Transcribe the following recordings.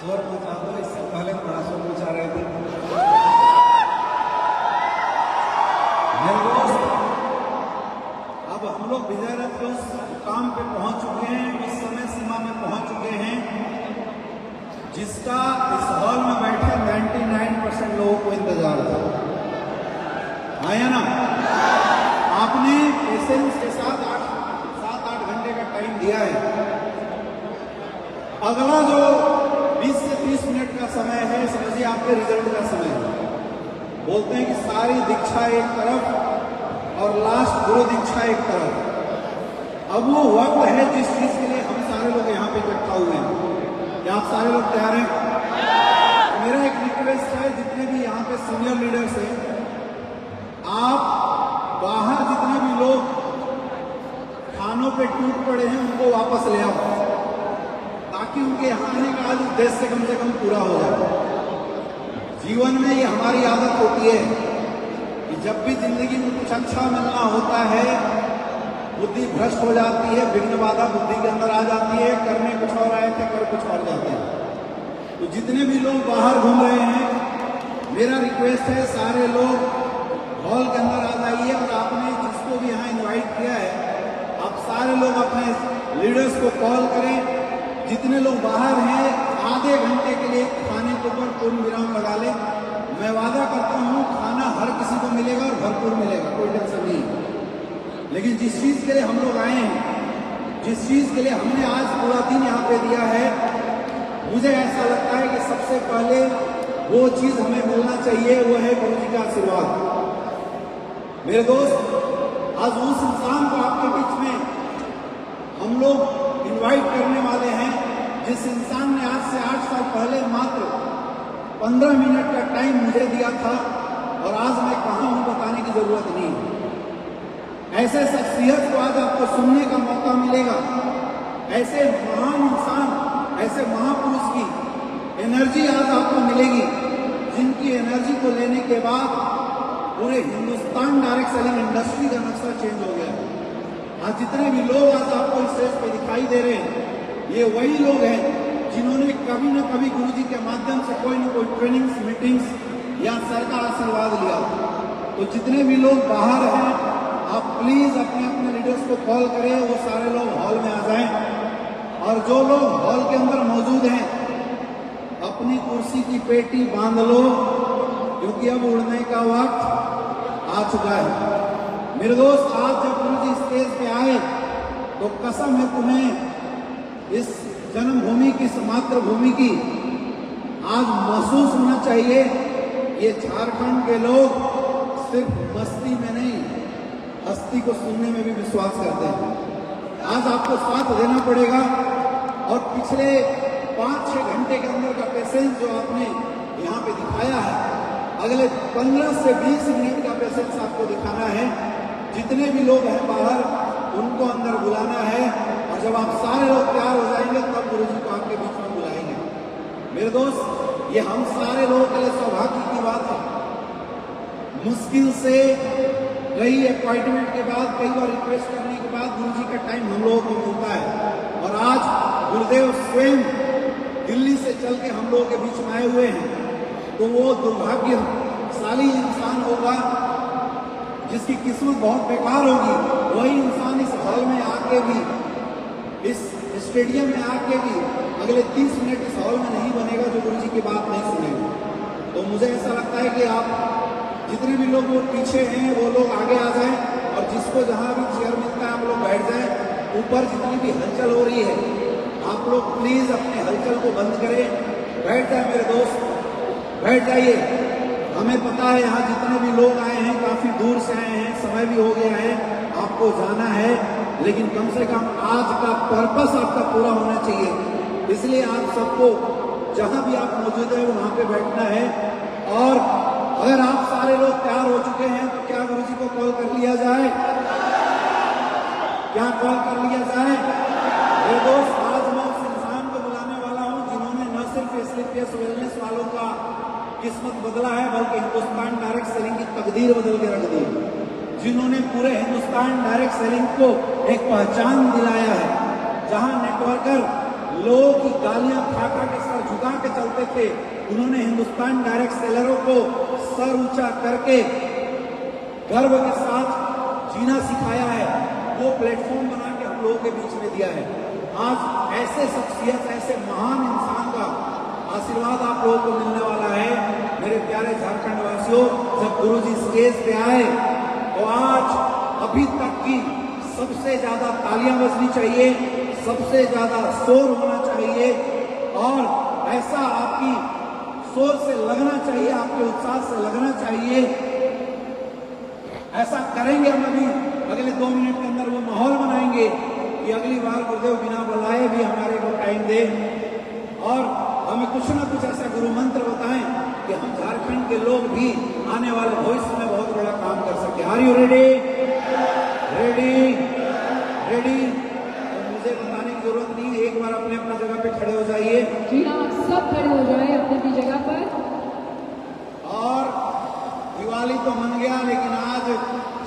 शोर मचा दो, इससे पहले बड़ा शोर मचा रहे थे। मेरे दोस्त, अब हम लोग विजय रथ के उस मुकाम पे पहुंच चुके हैं, उस समय सीमा में पहुंच चुके हैं जिसका इस हॉल में बैठे 99% लोगों को इंतजार था। आया ना? आपने पेशेंस के साथ 7-8 घंटे का टाइम दिया है। अगला जो 20 से 30 मिनट का समय है, समझिए आपके रिजल्ट का समय है। बोलते हैं कि सारी दीक्षा एक तरफ और लास्ट गुरु दीक्षा एक तरफ। अब वो वक्त है जिस चीज के लिए हम सारे लोग यहाँ पे इकट्ठा हुए हैं। क्या आप सारे लोग तैयार हैं? मेरा एक रिक्वेस्ट है, जितने भी यहाँ पे सीनियर लीडर्स हैं, आप बाहर जितने भी लोग खानों पे टूट पड़े हैं उनको वापस ले आओ, ताकि उनके यहाँ आने का आज उद्देश्य से कम पूरा हो जाए। जीवन में ये हमारी आदत होती है कि जब भी जिंदगी में कुछ अच्छा मिलना होता है, बुद्धि भ्रष्ट हो जाती है, विघ्न बाधा बुद्धि के अंदर आ जाती है, करने कुछ और आए थे कर कुछ और जाते हैं। तो जितने भी लोग बाहर घूम रहे हैं, मेरा रिक्वेस्ट है सारे लोग हॉल के अंदर आ जाइए, और आपने जिसको भी यहाँ इनवाइट किया है, आप सारे लोग अपने लीडर्स को कॉल करें। जितने लोग बाहर हैं, आधे घंटे के लिए खाने के ऊपर पूर्ण विराम लगा लें। मैं वादा करता हूँ खाना हर किसी को मिलेगा और भरपूर मिलेगा, कोई टेंशन नहीं। लेकिन जिस चीज के लिए हम लोग आए हैं, जिस चीज के लिए हमने आज पूरा दिन यहाँ पे दिया है, मुझे ऐसा लगता है कि सबसे पहले वो चीज हमें मिलना चाहिए, वो है गुरु जी का आशीर्वाद। मेरे दोस्त, आज उस इंसान को आपके बीच में हम लोग इनवाइट करने वाले हैं, जिस इंसान ने आज से 8 साल पहले मात्र 15 मिनट का टाइम मुझे दिया था, और आज मैं कहाँ हूँ बताने की जरूरत नहीं। ऐसे शख्सियत को आज आपको सुनने का मौका मिलेगा। ऐसे महान इंसान, ऐसे महापुरुष की एनर्जी आज आपको मिलेगी, जिनकी एनर्जी को लेने के बाद पूरे हिंदुस्तान डायरेक्ट सेलिंग इंडस्ट्री का नक्शा चेंज हो गया। आज जितने भी लोग आज आपको इस स्टेज पे दिखाई दे रहे हैं, ये वही लोग हैं जिन्होंने कभी न कभी गुरुजी के माध्यम से कोई न कोई ट्रेनिंग्स, मीटिंग्स या सर का आशीर्वाद लिया। तो जितने भी लोग बाहर हैं, आप प्लीज अपने अपने लीडर्स को कॉल करें, वो सारे लोग हॉल में आ जाएं। और जो लोग हॉल के अंदर मौजूद हैं, अपनी कुर्सी की पेटी बांध लो, क्योंकि अब उड़ने का वक्त आ चुका है। मेरे दोस्त, आज जब गुरुजी स्टेज पे आए, तो कसम है तुम्हें इस जन्मभूमि की, इस मातृभूमि की आज महसूस होना चाहिए। ये झारखंड के लोग सिर्फ मस्ती में नहीं, हस्ती को सुनने में भी विश्वास करते हैं। आज आपको साथ देना पड़ेगा, और पिछले 5-6 घंटे के अंदर का पेशेंस जो आपने यहाँ पे दिखाया है, अगले 15 से 20 मिनट का पेशेंस आपको दिखाना है। जितने भी लोग हैं बाहर, उनको अंदर बुलाना है, और जब आप सारे लोग तैयार हो जाएंगे, तब गुरुजी को आपके बीच में बुलाएंगे। मेरे दोस्त, ये हम सारे लोगों के लिए सौभाग्य की बात है। मुश्किल से कई अपॉइंटमेंट के बाद, कई बार रिक्वेस्ट करने के बाद गुरुजी का टाइम हम लोगों को मिलता है, और आज गुरुदेव स्वयं दिल्ली से चल के हम लोगों के बीच में आए हुए हैं। तो वो दुर्भाग्यशाली इंसान होगा जिसकी किस्मत बहुत बेकार होगी, वही इंसान इस हॉल में आके भी, इस स्टेडियम में आके भी अगले 30 मिनट इस हॉल में नहीं बनेगा जो गुरुजी की बात नहीं सुनेगा। तो मुझे ऐसा लगता है कि आप जितने भी लोग वो पीछे हैं, वो लोग आगे आ जाएं, और जिसको जहां भी चेयर मिलता है आप लोग बैठ जाएं। ऊपर जितनी भी हलचल हो रही है, आप लोग प्लीज अपने हलचल को बंद करें, बैठ जाए मेरे दोस्त, बैठ जाइए। हमें पता है यहाँ जितने भी लोग आए हैं, काफी दूर से आए हैं, समय भी हो गया है, आपको जाना है, लेकिन कम से कम आज का पर्पस आपका पूरा होना चाहिए। इसलिए आप सबको जहां भी आप मौजूद है वहां पे बैठना है। और अगर आप सारे लोग तैयार हो चुके हैं, तो क्या गुरुजी को कॉल कर लिया जाए? क्या कॉल कर लिया जाए? मेरे दोस्त, आज मैं उस इंसान को बुलाने वाला हूं जिन्होंने न सिर्फ एसलीपीएस वेलनेस वालों का किस्मत बदला है, बल्कि हिंदुस्तान डायरेक्ट सेलिंग की तकदीर बदल के रख दी, जिन्होंने पूरे हिंदुस्तान डायरेक्ट सेलिंग को एक पहचान दिलाया है, जहां नेटवर्कर लोगों की गालियां खा खा के सर झुका झुका के चलते थे, उन्होंने हिंदुस्तान डायरेक्ट सेलरों को सर ऊंचा करके गर्व के साथ जीना सिखाया है। वो प्लेटफॉर्म बना के हम लोगों के बीच में दिया है। आज ऐसे शख्सियत, ऐसे महान इंसान का आशीर्वाद आप लोगों को मिलने वाला है। मेरे प्यारे झारखंड वासियों, जब गुरुजी स्टेज पे आए तो आज अभी तक की सबसे ज्यादा तालियां बजनी चाहिए, सबसे ज्यादा शोर होना चाहिए और ऐसा आपकी शोर से लगना चाहिए, आपके उत्साह से लगना चाहिए। ऐसा करेंगे हम अभी अगले 2 मिनट के अंदर वो माहौल बनाएंगे कि अगली बार गुरुदेव बिना बुलाए भी हमारे को टाइम दे और हमें कुछ ना कुछ ऐसा गुरु मंत्र बताएं कि हम झारखंड के लोग भी आने वाले भविष्य में बहुत बड़ा काम कर सके। Are you ready? Ready? Ready? तो मुझे बताने की जरूरत नहीं है, एक बार अपने अपना जगह पे खड़े हो जाइए। जी हाँ, आप सब खड़े हो जाए अपनी अपनी जगह पर। और दिवाली तो मन गया, लेकिन आज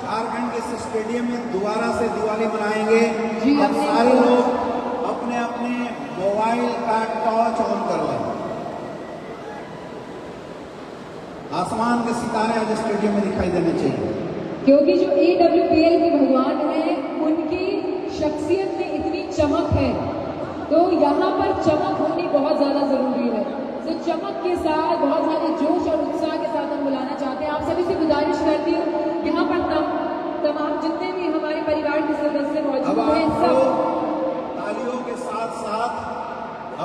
झारखंड के इस स्टेडियम में दोबारा से दिवाली मनाएंगे। अब सारे लोग अपने अपने मोबाइल का टॉर्च ऑन कर लें। आसमान के सितारे आज स्टेडियम में दिखाई देने चाहिए, क्योंकि जो AWPL के भगवान हैं उनकी शख्सियत में इतनी चमक है, तो यहाँ पर चमक होनी बहुत ज्यादा जरूरी है। तो चमक के साथ, बहुत ज्यादा जोश और उत्साह के साथ हम बुलाना चाहते हैं। आप सभी से गुजारिश करती हूँ, यहाँ पर तमाम जितने भी हमारे परिवार के सदस्य मौजूद हैं, सब तालियों के साथ साथ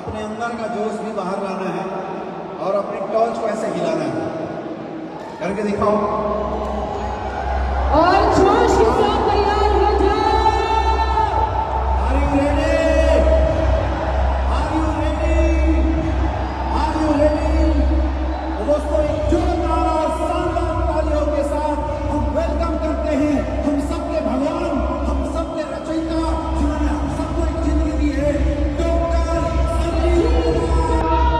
अपने अंदर का जोश भी बाहर लाना है और अपनी टॉर्च को ऐसे हिलाना है। करके दिखाओ और जोश के साथ तैयार हो जाओ। Are you ready? Are you ready? Are you ready? तो दोस्तों, एक जोरदार और शानदार तालियों के साथ हम वेलकम करते हैं हम सबके भगवान, हम सबके रचयिता, जिन्होंने हम सबको एक जिंदगी दी है, डॉक्टर संजीव कुमार।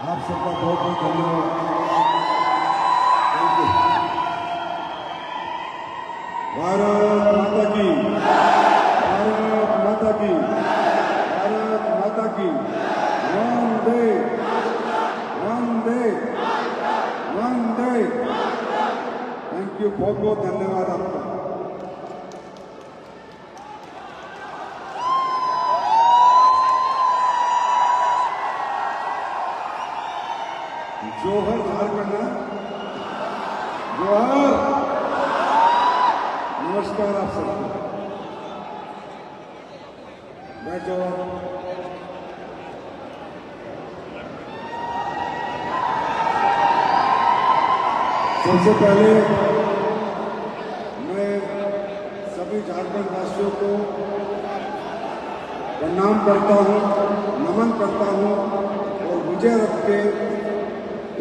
आप सबका बहुत बहुत धन्यवाद। भारत माता की, भारत माता की, भारत माता की। वंदे वंदे वंदे। थैंक यू, बहुत बहुत धन्यवाद आपका। जोहार। नमस्कार आप सबको। बैठ जाओ। सबसे पहले मैं सभी झारखंड वासियों को प्रणाम करता हूं, नमन करता हूं और विजय रथ के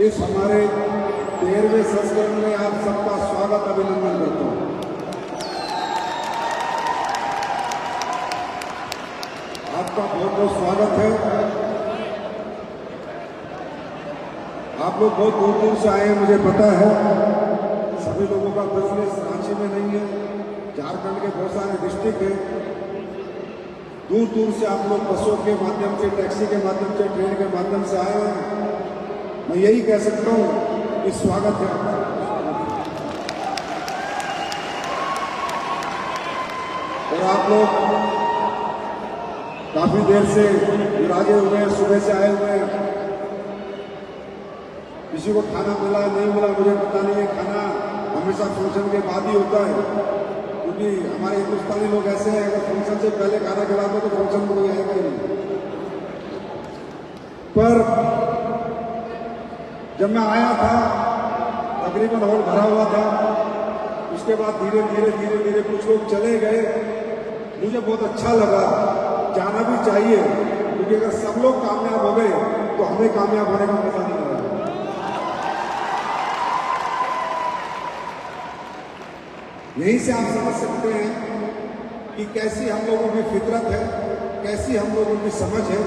इस हमारे 13वें संस्करण में आप सबका स्वागत अभिनंदन करता हूं। आपका बहुत बहुत स्वागत है। आप लोग बहुत दूर दूर से आए हैं, मुझे पता है। सभी लोगों का बिजनेस रांची में नहीं है, झारखंड के बहुत सारे डिस्ट्रिक्ट हैं। दूर दूर से आप लोग बसों के माध्यम से, टैक्सी के माध्यम से, ट्रेन के माध्यम से आए हैं। मैं यही कह सकता हूं कि स्वागत है आपका। और आप लोग काफी देर से विराजे हुए हैं, सुबह से आए हुए हैं। किसी को खाना मिला नहीं मिला मुझे पता नहीं है। खाना हमेशा फंक्शन के बाद ही होता है, क्योंकि हमारे हिंदुस्तानी लोग ऐसे हैं, अगर फंक्शन से पहले खाना खिलाते तो फंक्शन में कोई आएगा ही नहीं। पर जब मैं आया था तकरीबन हॉल भरा हुआ था। उसके बाद धीरे धीरे धीरे धीरे कुछ लोग चले गए। मुझे बहुत अच्छा लगा, जाना भी चाहिए, क्योंकि अगर सब लोग कामयाब हो गए तो हमें कामयाब होने का मजा नहीं आएगा। यहीं से आप समझ सकते हैं कि कैसी हम लोगों की फितरत है, कैसी हम लोगों की समझ है।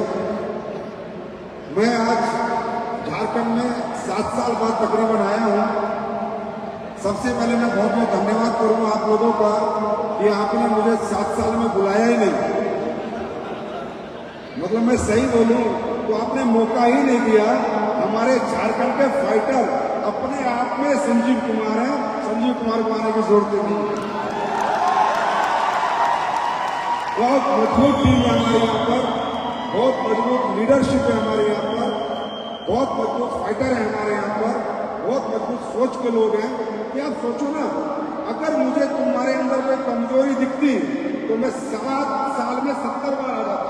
मैं आज झारखंड में 7 साल बाद तकरीबन आया हूं। सबसे पहले मैं बहुत बहुत धन्यवाद करूंगा आप लोगों का कि आपने मुझे 7 साल में बुलाया ही नहीं। मतलब मैं सही बोलूं तो आपने मौका ही नहीं दिया। हमारे झारखंड के फाइटर अपने आप में संजीव कुमार हैं, संजीव कुमार को आने की जरूरत नहीं। बहुत मजबूत टीम है हमारे यहाँ पर, बहुत मजबूत लीडरशिप है हमारे यहाँ पर, बहुत मजबूत फाइटर है हमारे यहाँ पर, बहुत मजबूत सोच के लोग हैं। कि आप सोचो ना, अगर मुझे तुम्हारे अंदर कोई कमजोरी दिखती तो मैं 7 साल में 70 बार आ जाता।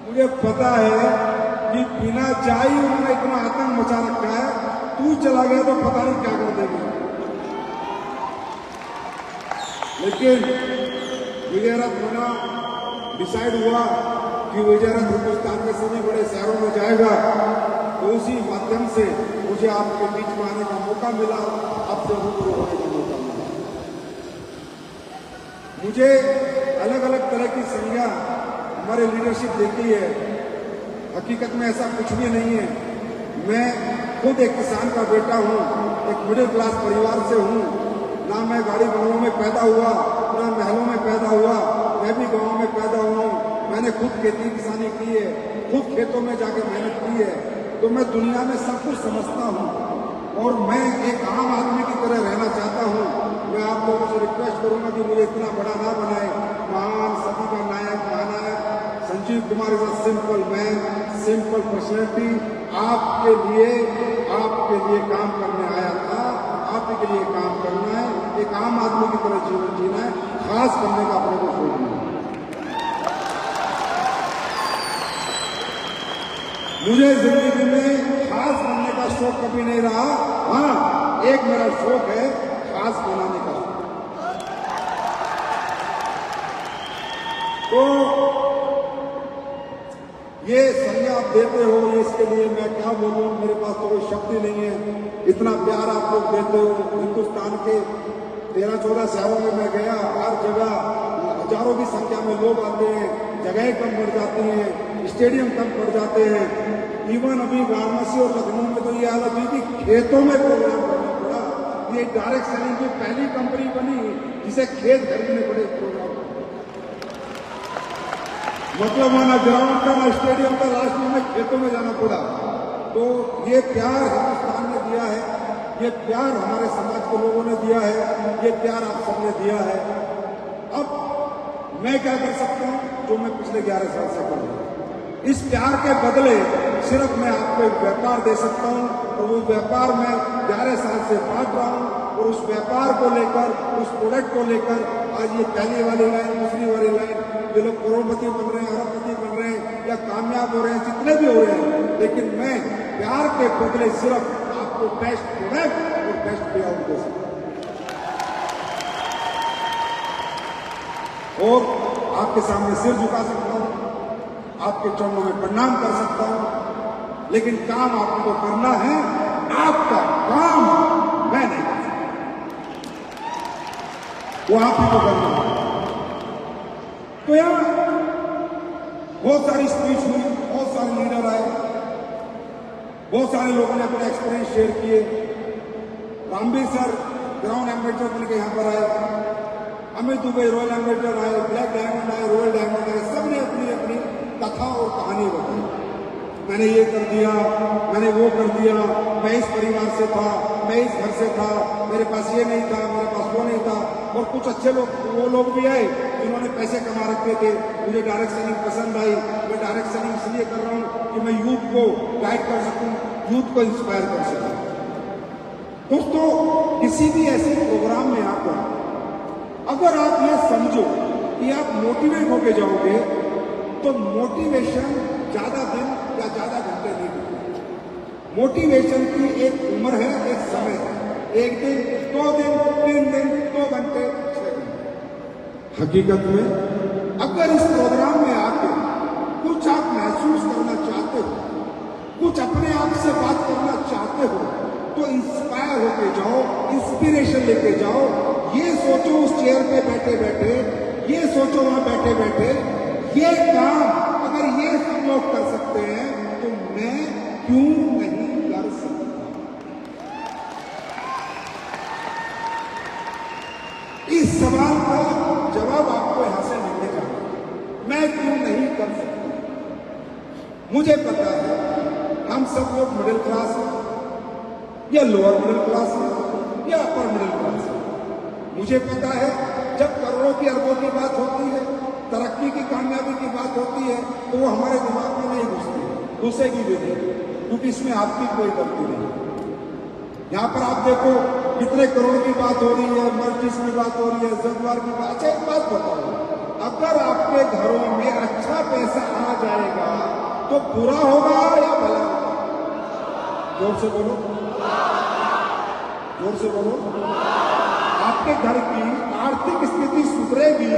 मुझे पता है कि बिना जाए उन्होंने इतना आतंक मचा रखा है, तू चला गया तो पता नहीं क्या कर देगा। लेकिन विजय रथ होना डिसाइड हुआ कि विजय रथ हिंदुस्तान के सभी बड़े शहरों में जाएगा, तो उसी माध्यम से मुझे आपके बीच में आने का मौका मिला, आपसे रूबरू होने का मौका मिला। मुझे अलग अलग तरह की संज्ञा हमारे लीडरशिप देती है। हकीकत में ऐसा कुछ भी नहीं है। मैं खुद एक किसान का बेटा हूँ, एक मिडिल क्लास परिवार से हूँ। ना मैं गाड़ी घोड़ों में पैदा हुआ, ना महलों में पैदा हुआ। मैं भी गाँव में पैदा हुआ हूँ। मैंने खुद खेती किसानी की है, खुद खेतों में जाकर मेहनत की है, तो मैं दुनिया में सब कुछ समझता हूँ और मैं एक आम आदमी की तरह रहना चाहता हूँ। मैं आप लोगों से रिक्वेस्ट करूंगा कि मुझे इतना बड़ा ना बनाए। महान सभी का नायक, महानायक Sanjeev Kumar is a simple man, simple personality. आपके लिए काम करने आया था, आपके लिए काम करना है, एक आम आदमी की तरह जीवन जीना है, खास करने का अपने को सोचना है। मुझे जिंदगी में खास बनने का शौक कभी नहीं रहा। हाँ, एक मेरा शौक है खास बनाने का। तो ये संज्ञा आप देते हो, इसके लिए मैं क्या बोलूं, मेरे पास तो कोई शब्द ही नहीं है। इतना प्यार आप लोग देते हो। हिंदुस्तान के 13-14 शहरों में मैं गया, हर जगह हजारों की संख्या में लोग आते हैं, जगहें कम बढ़ जाती हैं, स्टेडियम कम पड़ जाते हैं। इवन अभी वाराणसी और लखनऊ में तो ये हालत हुई कि खेतों में प्रोग्राम करना पड़ा। ये डायरेक्ट सेलिंग की पहली कंपनी बनी जिसे खेत खरीदने पड़े प्रोग्राम। मतलब ना ग्राउंड का ना स्टेडियम का, लास्ट में हमें खेतों में जाना पड़ा। तो ये प्यार हिंदुस्तान ने दिया है, ये प्यार हमारे समाज के लोगों ने दिया है, ये प्यार आप सबने दिया है। अब मैं क्या कर सकता हूं जो मैं पिछले 11 साल से कर रहा हूं? इस प्यार के बदले सिर्फ मैं आपको एक व्यापार दे सकता हूं, और वो व्यापार मैं 11 साल से बांट रहा हूं, और उस व्यापार को लेकर, उस प्रोडक्ट को लेकर आज ये पहली वाली लाइन, दूसरी वाली लाइन, ये लोग करोड़पति बन रहे हैं, अरबपति बन रहे हैं या कामयाब हो रहे हैं, जितने भी हो रहे हैं, लेकिन मैं प्यार के बदले सिर्फ आपको बेस्ट प्रोडक्ट और बेस्ट पे आउट दे सकता हूं, और आपके सामने सिर झुका सकता हूं, आपके चरणों में प्रणाम कर सकता हूं, लेकिन काम आपको करना है, आपका काम मैं नहीं कर सकता, वो आप ही को करना है। तो यहां बहुत सारी स्पीच हुई, बहुत सारे लीडर आए, बहुत सारे लोगों ने अपने एक्सपीरियंस शेयर किए। रामबीर सर ग्राउंड एम्बेसडर बन के यहां पर आए, अमित दुबे रॉयल एम्बेसडर आए, ब्लैक डायमंड आए, रॉयल डायमंड आए, सबने अपनी अपनी कथा और कहानी बताई। मैंने ये कर दिया, मैंने वो कर दिया, मैं इस परिवार से था, मैं इस घर से था, मेरे पास ये नहीं था, मेरे पास वो नहीं था। और कुछ अच्छे लोग, वो लोग भी आए जिन्होंने पैसे कमा रखे थे। मुझे डायरेक्ट सेलिंग पसंद आई, मैं डायरेक्ट सेलिंग इसलिए कर रहा हूं कि मैं यूथ को गाइड कर सकूं, यूथ को इंस्पायर कर सकूं। दोस्तों, किसी भी ऐसे प्रोग्राम में आकर अगर आप ये समझो कि आप मोटिवेट होके जाओगे, तो मोटिवेशन ज्यादा दिन या ज्यादा घंटे नहीं होते। मोटिवेशन की एक उम्र है, एक समय है, 1 दिन, 2 दिन, 3 दिन, 2 घंटे, 6 घंटे। हकीकत में अगर इस प्रोग्राम में आकर कुछ आप महसूस करना चाहते हो, कुछ अपने आप से बात करना चाहते हो, तो इंस्पायर होके जाओ, इंस्पिरेशन लेके जाओ। ये सोचो उस चेयर पे बैठे बैठे, ये सोचो वहां बैठे बैठे, ये काम अगर ये सब लोग कर सकते हैं तो मैं क्यों नहीं कर सकता? इस सवाल का जवाब आपको यहां से मिलेगा, मैं क्यों नहीं कर सकता। मुझे पता है हम सब लोग मिडिल क्लास हैं, या लोअर मिडिल क्लास है, या अपर मिडिल क्लास है। मुझे पता है जब करोड़ों की अरबों की बात होती है, तरक्की की, कामयाबी की बात होती है, तो वो हमारे दिमाग में नहीं घुसती, घुसेगी भी नहीं, क्योंकि इसमें आपकी कोई गलती नहीं। यहां पर आप देखो कितने करोड़ की बात हो रही है, मर्जिस की बात हो रही है, जगवार की बात। अच्छा, एक बात बताओ, अगर आपके घरों में अच्छा पैसा आ जाएगा तो बुरा होगा या भला होगा? जोर से बोलो, जोर से बोलो। आपके घर की आर्थिक स्थिति सुधरेगी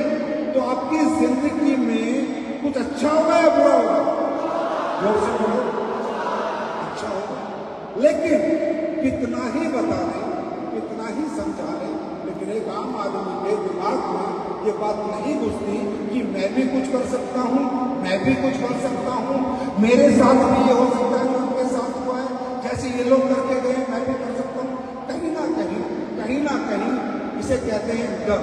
तो आपकी जिंदगी में कुछ अच्छा होगा या बुरा होगा? जोर से बोलो, अच्छा होगा। लेकिन कितना ही बता दें, कितना ही समझा लें, लेकिन एक आम आदमी के दिमाग में ये बात नहीं घुसती कि मैं भी कुछ कर सकता हूं, मैं भी कुछ कर सकता हूं, मेरे साथ भी ये हो सकता है जो उनके साथ हुआ है, जैसे ये लोग करके गए मैं भी कर सकता हूं। कहीं ना कहीं इसे कहते हैं डर,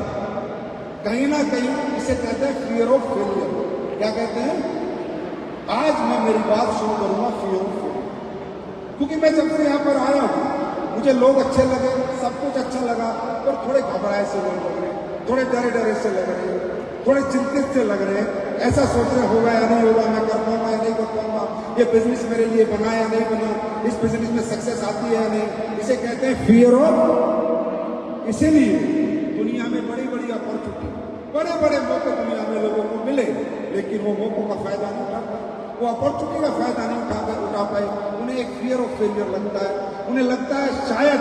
कहीं ना कहीं इसे कहते हैं फियर ऑफ फेलियर। क्या कहते हैं? आज मैं मेरी बात शुरू करूंगा फियर ऑफ फेलियर, क्योंकि मैं जब से यहां पर आया हूं मुझे लोग अच्छे लगे, सब कुछ अच्छा लगा, पर थोड़े घबराए से लोग लग रहे, थोड़े डरे डरे से लग रहे, थोड़े चिंतित से लग रहे, ऐसा सोच रहे होगा या नहीं होगा, मैं कर पाऊंगा या नहीं कर पाऊंगा, ये बिजनेस मेरे लिए बना या नहीं बना, इस बिजनेस में सक्सेस आती है या नहीं। इसे कहते हैं फियर ऑफ। इसीलिए दुनिया में बड़ी बड़ी अपॉर्चुनिटी, बड़े बड़े मौके दुनिया में लोगों को मिले, लेकिन वो मौकों का फायदा नहीं उठा पाए, वो अपॉर्चुनिटी का फायदा नहीं उठा पाए। उन्हें एक फियर ऑफ फेलियर लगता है, उन्हें लगता है शायद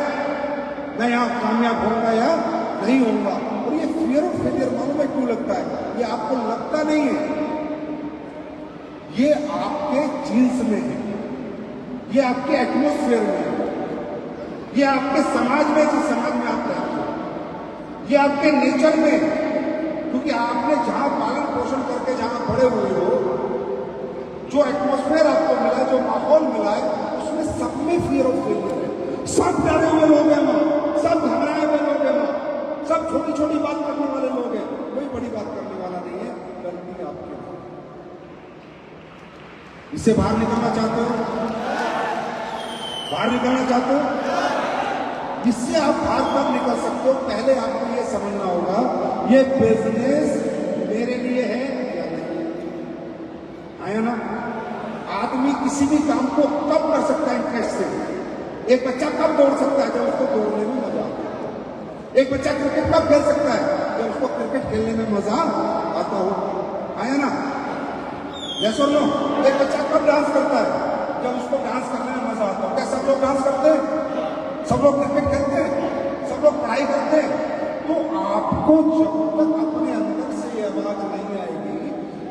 मैं यहाँ कामयाब होऊंगा या नहीं होऊंगा। और ये फियर ऑफ फेलियर मालूम है क्यों लगता है? ये आपको लगता नहीं है, ये आपके जीन्स में है, ये आपके एटमॉस्फेयर में है, ये आपके समाज में, जिस समाज में आप रहते हो, ये आपके नेचर में है। क्योंकि आपने जहां पालन पोषण करके जहां बड़े हुए हो, जो एटमॉस्फेयर आपको मिला, जो माहौल मिला है, उसमें सब में फियर ऑफ फेलियर है। सब डरे हुए लोग हैं वहां, सब घबराए हुए लोग हैं वहां, सब छोटी छोटी बात करने वाले लोग हैं, कोई बड़ी बात करने वाला नहीं है। गलती आपकी। इससे बाहर निकलना चाहते हो? बाहर निकलना चाहते हो? इससे आप बाहर कब निकल सकते हो? पहले आपको ये समझना होगा, ये बिजनेस मेरे लिए है या नहीं। आया ना? आदमी किसी भी काम को कब कर सकता है इंटरेस्ट से? एक बच्चा कब दौड़ सकता है? जब उसको एक बच्चा क्रिकेट कब खेल सकता है जब उसको क्रिकेट खेलने में मजा आता हो, आया ना? यस और नो? एक बच्चा कब डांस करता है जब उसको डांस करने में मजा आता हो। क्या सब लोग डांस करते हैं? सब लोग क्रिकेट खेलते हैं? सब लोग पढ़ाई करते हैं? तो आपको जब तक अपने अंदर से ये आवाज नहीं आएगी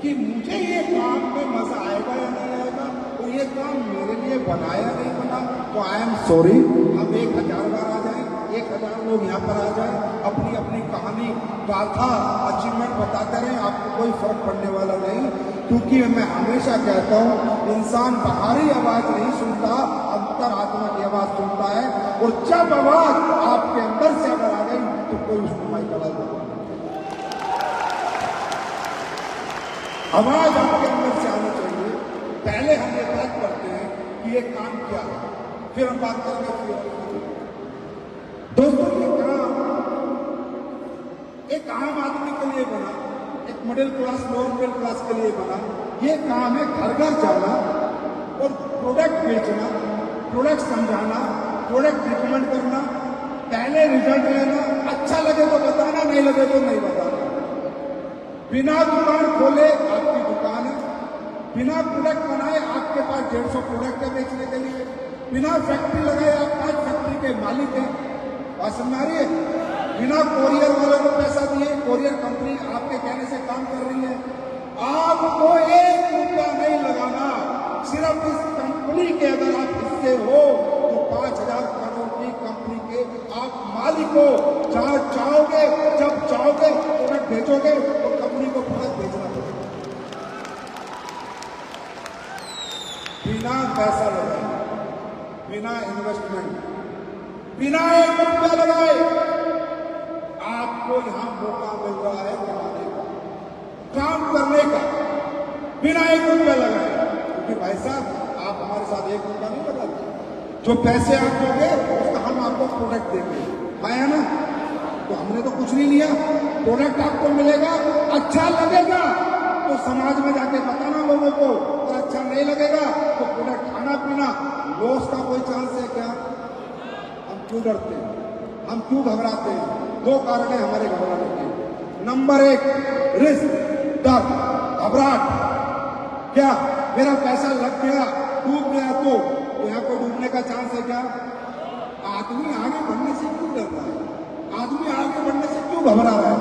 कि मुझे ये काम में मजा आएगा या नहीं आएगा और ये काम मेरे लिए बनाया नहीं बना, तो आई एम सॉरी, हम 1000 बार आ जाए, 1000 लोग यहाँ पर आ जाए, अपनी अपनी कहानी गाथा अचीवमेंट बताते रहे, आपको कोई फर्क पड़ने वाला नहीं। क्योंकि मैं हमेशा कहता हूँ इंसान बाहरी आवाज नहीं सुनता, अंतरात्मा की आवाज सुनता है। और जब आवाज आपके अंदर से अगर आ गई तो कोई उसको माइक आवाज नहीं, आवाज आपके अंदर से आनी चाहिए। पहले हम ये बात करते हैं कि ये काम क्या है, फिर हम बात करेंगे फिर दोस्तों एक आम आदमी के लिए बना, एक middle class lower middle class के लिए बना। ये काम है घर घर जाना और प्रोडक्ट बेचना, प्रोडक्ट समझाना, प्रोडक्ट रिकमेंड करना, पहले रिजल्ट लेना, अच्छा लगे तो बताना, नहीं लगे तो नहीं बताना। बिना दुकान खोले आपकी दुकान है, बिना प्रोडक्ट बनाए आपके पास 150 प्रोडक्ट है बेचने के लिए, बिना फैक्ट्री लगाए आप 5 फैक्ट्री के मालिक हैं। बात समझ आ रही है? बिना कोरियर वालों को पैसा दिए कोरियर कंपनी आपके कहने से काम कर रही है। आपको 1 रुपया नहीं लगाना, सिर्फ इस कंपनी के अगर आप हिस्से हो तो 5000 करोड़ की कंपनी के आप मालिक हो। जहां चाहोगे जब चाहोगे प्रोडक्ट भेजोगे तो कंपनी को प्रोडक्ट भेजना पड़ेगा, बिना पैसा लगाए, बिना इन्वेस्टमेंट, बिना 1 रुपया लगाए आपको यहां मौका मिल रहा है कमाने का, काम करने का, बिना 1 रुपया लगाए। क्योंकि भाई साहब आप हमारे साथ 1 रुपया नहीं लगाते, जो पैसे आप दोगे उसका हम आपको प्रोडक्ट देंगे, आया ना? तो हमने तो कुछ नहीं लिया, प्रोडक्ट आपको मिलेगा, अच्छा लगेगा तो समाज में जाके बताना लोगों को, और अच्छा नहीं लगेगा तो प्रोडक्ट खाना पीना, लॉस का कोई चांस है क्या? हम क्यों डरते हैं, हम क्यों घबराते हैं? 2 कारण है हमारे घबराने के। नंबर 1 रिस्क, डर, घबराहट। क्या मेरा पैसा लग गया, डूब गया तो यहाँ को डूबने का चांस है क्या? आदमी आगे बढ़ने से क्यों डरता है? आदमी आगे बढ़ने से क्यों घबरा रहा है,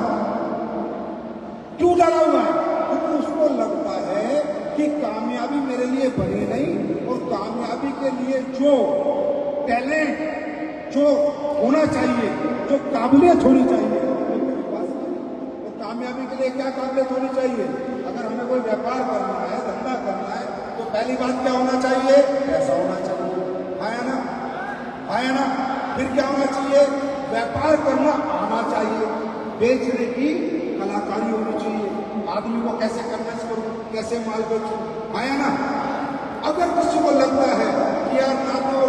क्यों डरा हुआ है? क्योंकि उसको लगता है कि कामयाबी मेरे लिए बनी नहीं, और कामयाबी के लिए जो टैलेंट, जो होना चाहिए, जो काबिलियत होनी चाहिए वो मेरे पास नहीं। तो कामयाबी के लिए क्या काबिलियत होनी चाहिए? अगर हमें कोई व्यापार करना है, धंधा करना है, तो पहली बात क्या होना चाहिए? पैसा होना चाहिए, आया ना? आया ना? फिर क्या होना चाहिए? व्यापार करना आना चाहिए, बेचने की कलाकारी होनी चाहिए, आदमी को कैसे कन्वेंस करूं, कैसे माल बेचूं, आया ना? अगर किसी को लगता है कि यार ना तो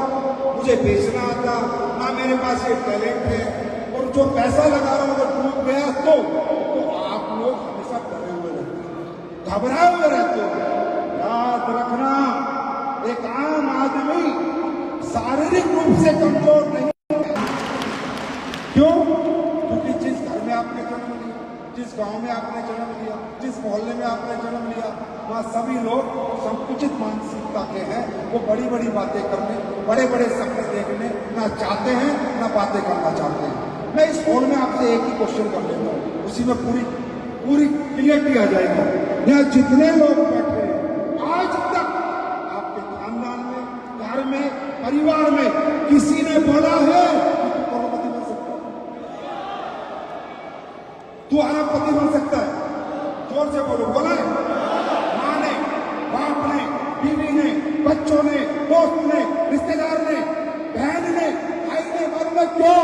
मुझे बेचना आता, ना मेरे पास ये टैलेंट है, और जो पैसा लगा रहा हूं अगर डूब गया तो आप लोग हमेशा डरे हुए रहते हैं, घबराए हुए रहते हो। याद रखना, एक आम आदमी शारीरिक रूप से कमजोर नहीं है। क्यों? क्योंकि जिस घर में आपने जन्म लिया, जिस गांव में आपने जन्म लिया, जिस मोहल्ले में आपने जन्म लिया, वहाँ सभी लोग संकुचित मानसिकता के हैं। वो बड़ी बड़ी बातें करने, बड़े बड़े सपने देखने ना चाहते हैं, ना बातें करना चाहते हैं। मैं इस फोन में आपसे एक ही क्वेश्चन कर लेता हूँ, उसी में पूरी क्लियरिटी आ जाएगी। यहाँ जितने लोग बैठे हैं, आज तक आपके खानदान में, घर में, परिवार में किसी ने बोला है कि तू करोड़पति बन सकता है, तू अरबपति बन सकता है? जोर से बोलो, बोला है? माँ ने, बाप ने, बीवी ने, बच्चों ने, दोस्त ने, रिश्तेदार ने, बहन ने, भाई ने, मालूम है क्यों?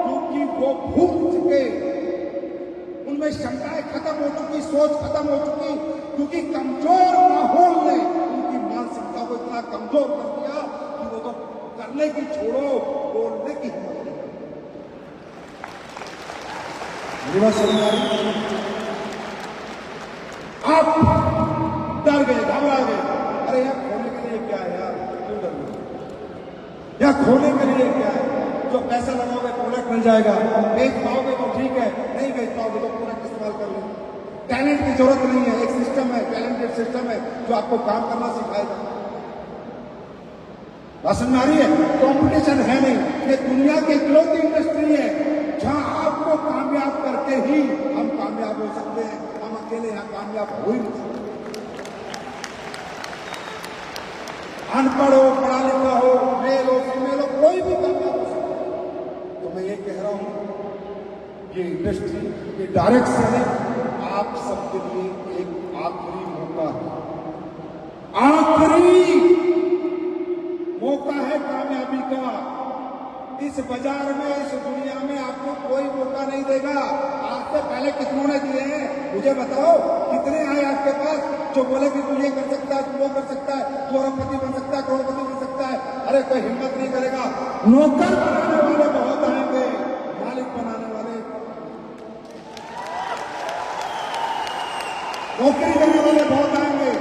क्योंकि वो भूल चुके, उनमें शंकाएं खत्म हो चुकी, सोच खत्म हो चुकी, क्योंकि कमजोर माहौल ने उनकी मानसिकता को इतना कमजोर कर दिया कि वो तो करने की छोड़ो, बोलने की हिम्मत नहीं। आप डर गए, घबरा गए, अरे यार खोने के लिए क्या है यार, क्यों डर गए? या खोने के लिए क्या है? जो पैसा लगाओगे प्रोडक्ट मिल जाएगा। बेच पाओगे तो ठीक है, नहीं बेच पाओगे तो प्रोडक्ट इस्तेमाल कर लो। टैलेंट की जरूरत नहीं है, एक सिस्टम है, टैलेंटेड सिस्टम है जो आपको काम करना सिखाएगा। बात समझ में आ रही है? कंपटीशन है नहीं, ये दुनिया की इकलौती इंडस्ट्री है जहां आपको कामयाब करके ही हम कामयाब हो सकते हैं। हम अकेले यहां कामयाब हो ही नहीं सकते। अनपढ़ हो, पढ़ा लिखा हो, मेल हो, फीमेल हो, कोई भी कामयाब हो सकता है। तो मैं ये कह रहा हूं, ये इंडस्ट्री, ये डायरेक्ट सेलिंग आप सबके लिए एक आखिरी मौका है, आखिरी मौका है कामयाबी का। इस बाजार में, इस दुनिया में आपको कोई मौका नहीं देगा। आपसे पहले कितनों ने दिए हैं मुझे बताओ? कितने आए आपके पास जो बोले कि तू ये कर सकता है, तू वो कर सकता है, तू अरबपति बन सकता है, करोड़पति बन सकता है? अरे कोई हिम्मत नहीं करेगा। नौकर बनाने वाले बहुत आएंगे, मालिक बनाने वाले, नौकरी करने वाले बहुत आएंगे,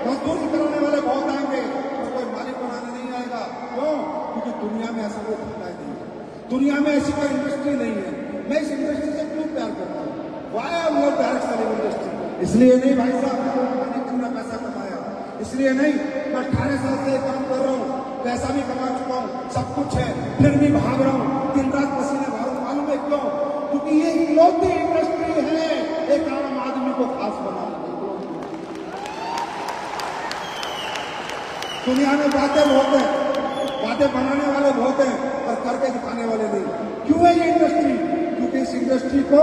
मजदूरी कराने वाले बहुत आएंगे, और कोई मालिक बनाने नहीं आएगा। क्यों? क्योंकि दुनिया में ऐसा कोई धंधा नहीं है, दुनिया में ऐसी कोई इंडस्ट्री नहीं है। मैं इस इंडस्ट्री से क्यों प्यार करता हूँ? Why I love direct selling industry. इसलिए नहीं भाई साहब मैंने कितना पैसा कमाया, इसलिए नहीं, मैं 18 साल से काम कर रहा हूँ, पैसा भी कमा चुका हूँ, सब कुछ है, फिर भी भाग रहा हूँ, दिन रात पसीने बहा रहा हूँ। मालूम है क्यों? क्योंकि ये इकलौती इंडस्ट्री है एक आम आदमी को खास बनाने की। दुनिया में बातें बहुत हैं, बातें बनाने वाले बहुत हैं, और करके दिखाने वाले नहीं। क्यों है ये इंडस्ट्री? क्योंकि इस इंडस्ट्री को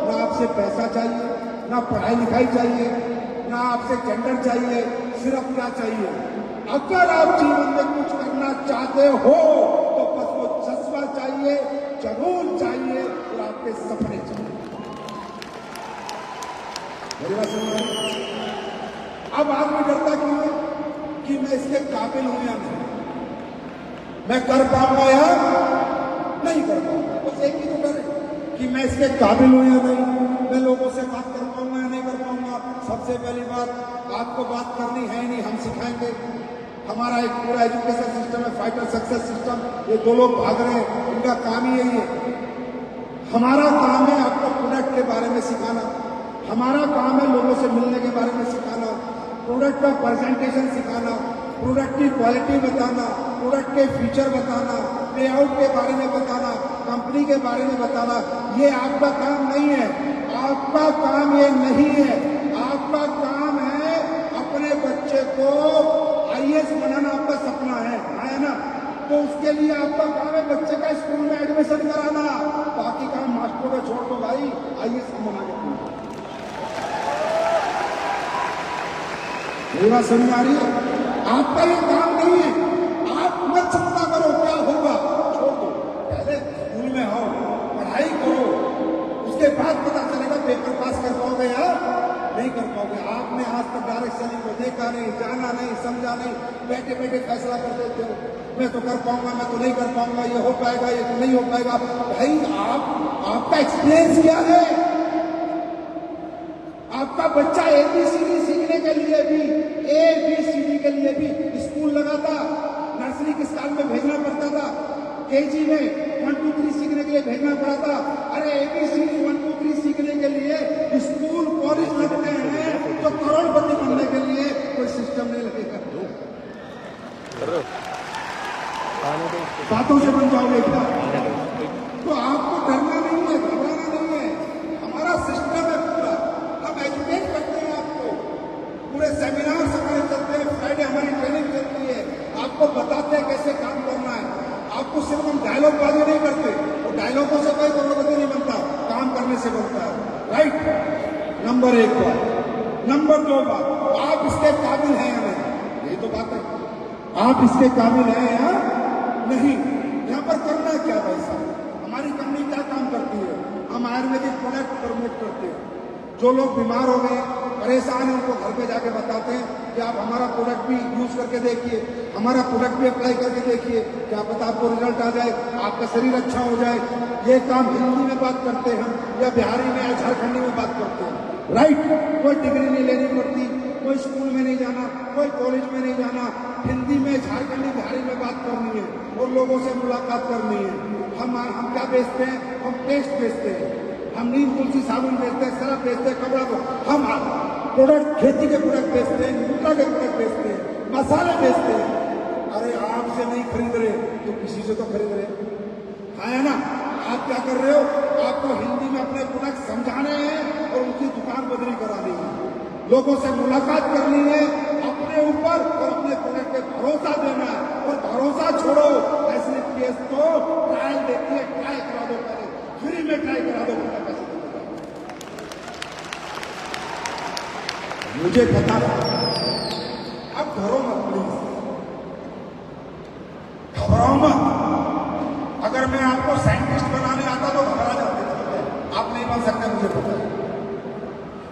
ना आपसे पैसा चाहिए, ना पढ़ाई लिखाई चाहिए, ना आपसे जेंडर चाहिए, सिर्फ क्या चाहिए? अगर आप जीवन में कुछ करना चाहते हो तो बस वो जज्बा चाहिए, जुनून चाहिए, और आपके सपने चाहिए। मेरी बात समझ में आई? अब आदमी डरता क्यों है कि मैं इसके काबिल हूं या नहीं, मैं कर पाऊंगा या नहीं कर पाऊंगा। बस एक ही तो डर है कि मैं इसके काबिल हूं या नहीं, मैं लोगों से बात कर पाऊंगा या नहीं कर पाऊंगा। सबसे पहली बात, आपको बात करनी है नहीं, हम सिखाएंगे। हमारा एक पूरा एजुकेशन सिस्टम है, फाइटर सक्सेस सिस्टम। ये दो लोग भाग रहे हैं, इनका काम ही यही है। हमारा काम है आपको प्रोडक्ट के बारे में सिखाना, हमारा काम है लोगों से मिलने के बारे में सिखाना, प्रोडक्ट का प्रेजेंटेशन सिखाना, प्रोडक्ट की क्वालिटी बताना, प्रोडक्ट के फीचर बताना, लेआउट के बारे में बताना, कंपनी के बारे में बताना। ये आपका काम नहीं है, आपका काम ये नहीं है। आपका काम है अपने बच्चे को आईएएस बनाना, आपका सपना है ना? तो उसके लिए आपका काम है बच्चे का स्कूल में एडमिशन कराना। बाकी काम मास्टरों को छोड़ दो भाई, आईएएस बना के दो। मेरी बात समझ में आ रही है? आपका ये काम नहीं है, आप मत चिंता करो क्या होगा, छोड़ दो। पहले स्कूल में आओ, पढ़ाई करो, उसके बाद पता चलेगा पेपर पास कर पाओगे या नहीं कर पाओगे। आपने आज तक डायरेक्ट सेलिंग को देखा नहीं, जाना नहीं, समझा नहीं, बैठे बैठे फैसला कर देते हो, मैं तो कर पाऊंगा, मैं तो नहीं कर पाऊंगा, ये हो पाएगा, ये तो नहीं हो पाएगा। भाई आपका एक्सपीरियंस क्या है? आपका बच्चा एबीसीडी सीखने के लिए भी, एबीसीडी के लिए भी स्कूल लगा था, नर्सरी किस साल में भेजना पड़ता था, केजी में 1 2 3 सीखने के लिए भेजना पड़ा था। अरे एबीसीडी 1 2 3 सीखने के लिए स्कूल कॉलेज लगते हैं, तो करोड़पति बनने के लिए कोई सिस्टम नहीं लगेगा। बातों से बन जाओगे क्या? तो आपको डरना नहीं है, घबराना नहीं है। हमारा सिस्टम है पूरा, हम एजुकेट करते हैं आपको, पूरे सेमिनार हमारे चलते हैं, फ्राइडे हमारी ट्रेनिंग चलती है, आपको बताते हैं कैसे काम करना है। आपको सिर्फ हम डायलॉग बाजी नहीं करते, वो डायलॉगों से कोई करोड़पति नहीं बनता, काम करने से बनता है। राइट? नंबर 1 बात। नंबर 2 बात, आप इसके काबिल हैं या नहीं, यही तो बात है। आप इसके काबिल हैं या नहीं? यहाँ पर करना क्या भाई साहब? हमारी कंपनी क्या काम करती है? हम आयुर्वेदिक प्रोडक्ट प्रमोट करते हैं। जो लोग बीमार हो गए, परेशान हैं, उनको घर पे जाके बताते हैं कि आप हमारा प्रोडक्ट भी यूज करके देखिए, हमारा प्रोडक्ट भी अप्लाई करके देखिए, क्या पता आपको रिजल्ट आ जाए, आपका शरीर अच्छा हो जाए। ये काम हिंदी में बात करते हैं हम, या बिहारी में या झारखंडी में बात करते हैं। राइट? कोई डिग्री नहीं लेनी पड़ती, कोई स्कूल में नहीं जाना, कोई कॉलेज में नहीं जाना, हिंदी में, झारखंडी, बिहारी में बात करनी है और लोगों से मुलाकात करनी है। हम क्या बेचते हैं? हम हम पेस्ट बेचते हैं, हम नीम तुलसी साबुन बेचते हैं, सरफ बेचते हैं, कपड़ा हम प्रोडक्ट, खेती के प्रोडक्ट बेचते हैं, न्यूट्रा के प्रोडक्ट बेचते हैं, मसाले बेचते हैं। अरे आपसे नहीं खरीद रहे तो किसी से तो खरीद रहे, है ना? आप क्या कर रहे हो? आपको हिंदी में अपने प्रोडक्ट समझाने हैं और उनकी दुकान बदली करानी है, लोगों से मुलाकात करनी है, अपने ऊपर और अपने प्रोडक्ट पे भरोसा देना है। और भरोसा छोड़ो, ऐसे केस तो ट्रायल देखिए, ट्राई करा दो, पहले फ्री में ट्राई करा दो, पैसे दे दो। मुझे पता था, अब घरों मत प्लीज, घबराओ मत। अगर मैं आपको साइंटिस्ट बनाने आता तो घबरा जाते थे, आप नहीं बन सकते, मुझे पता है।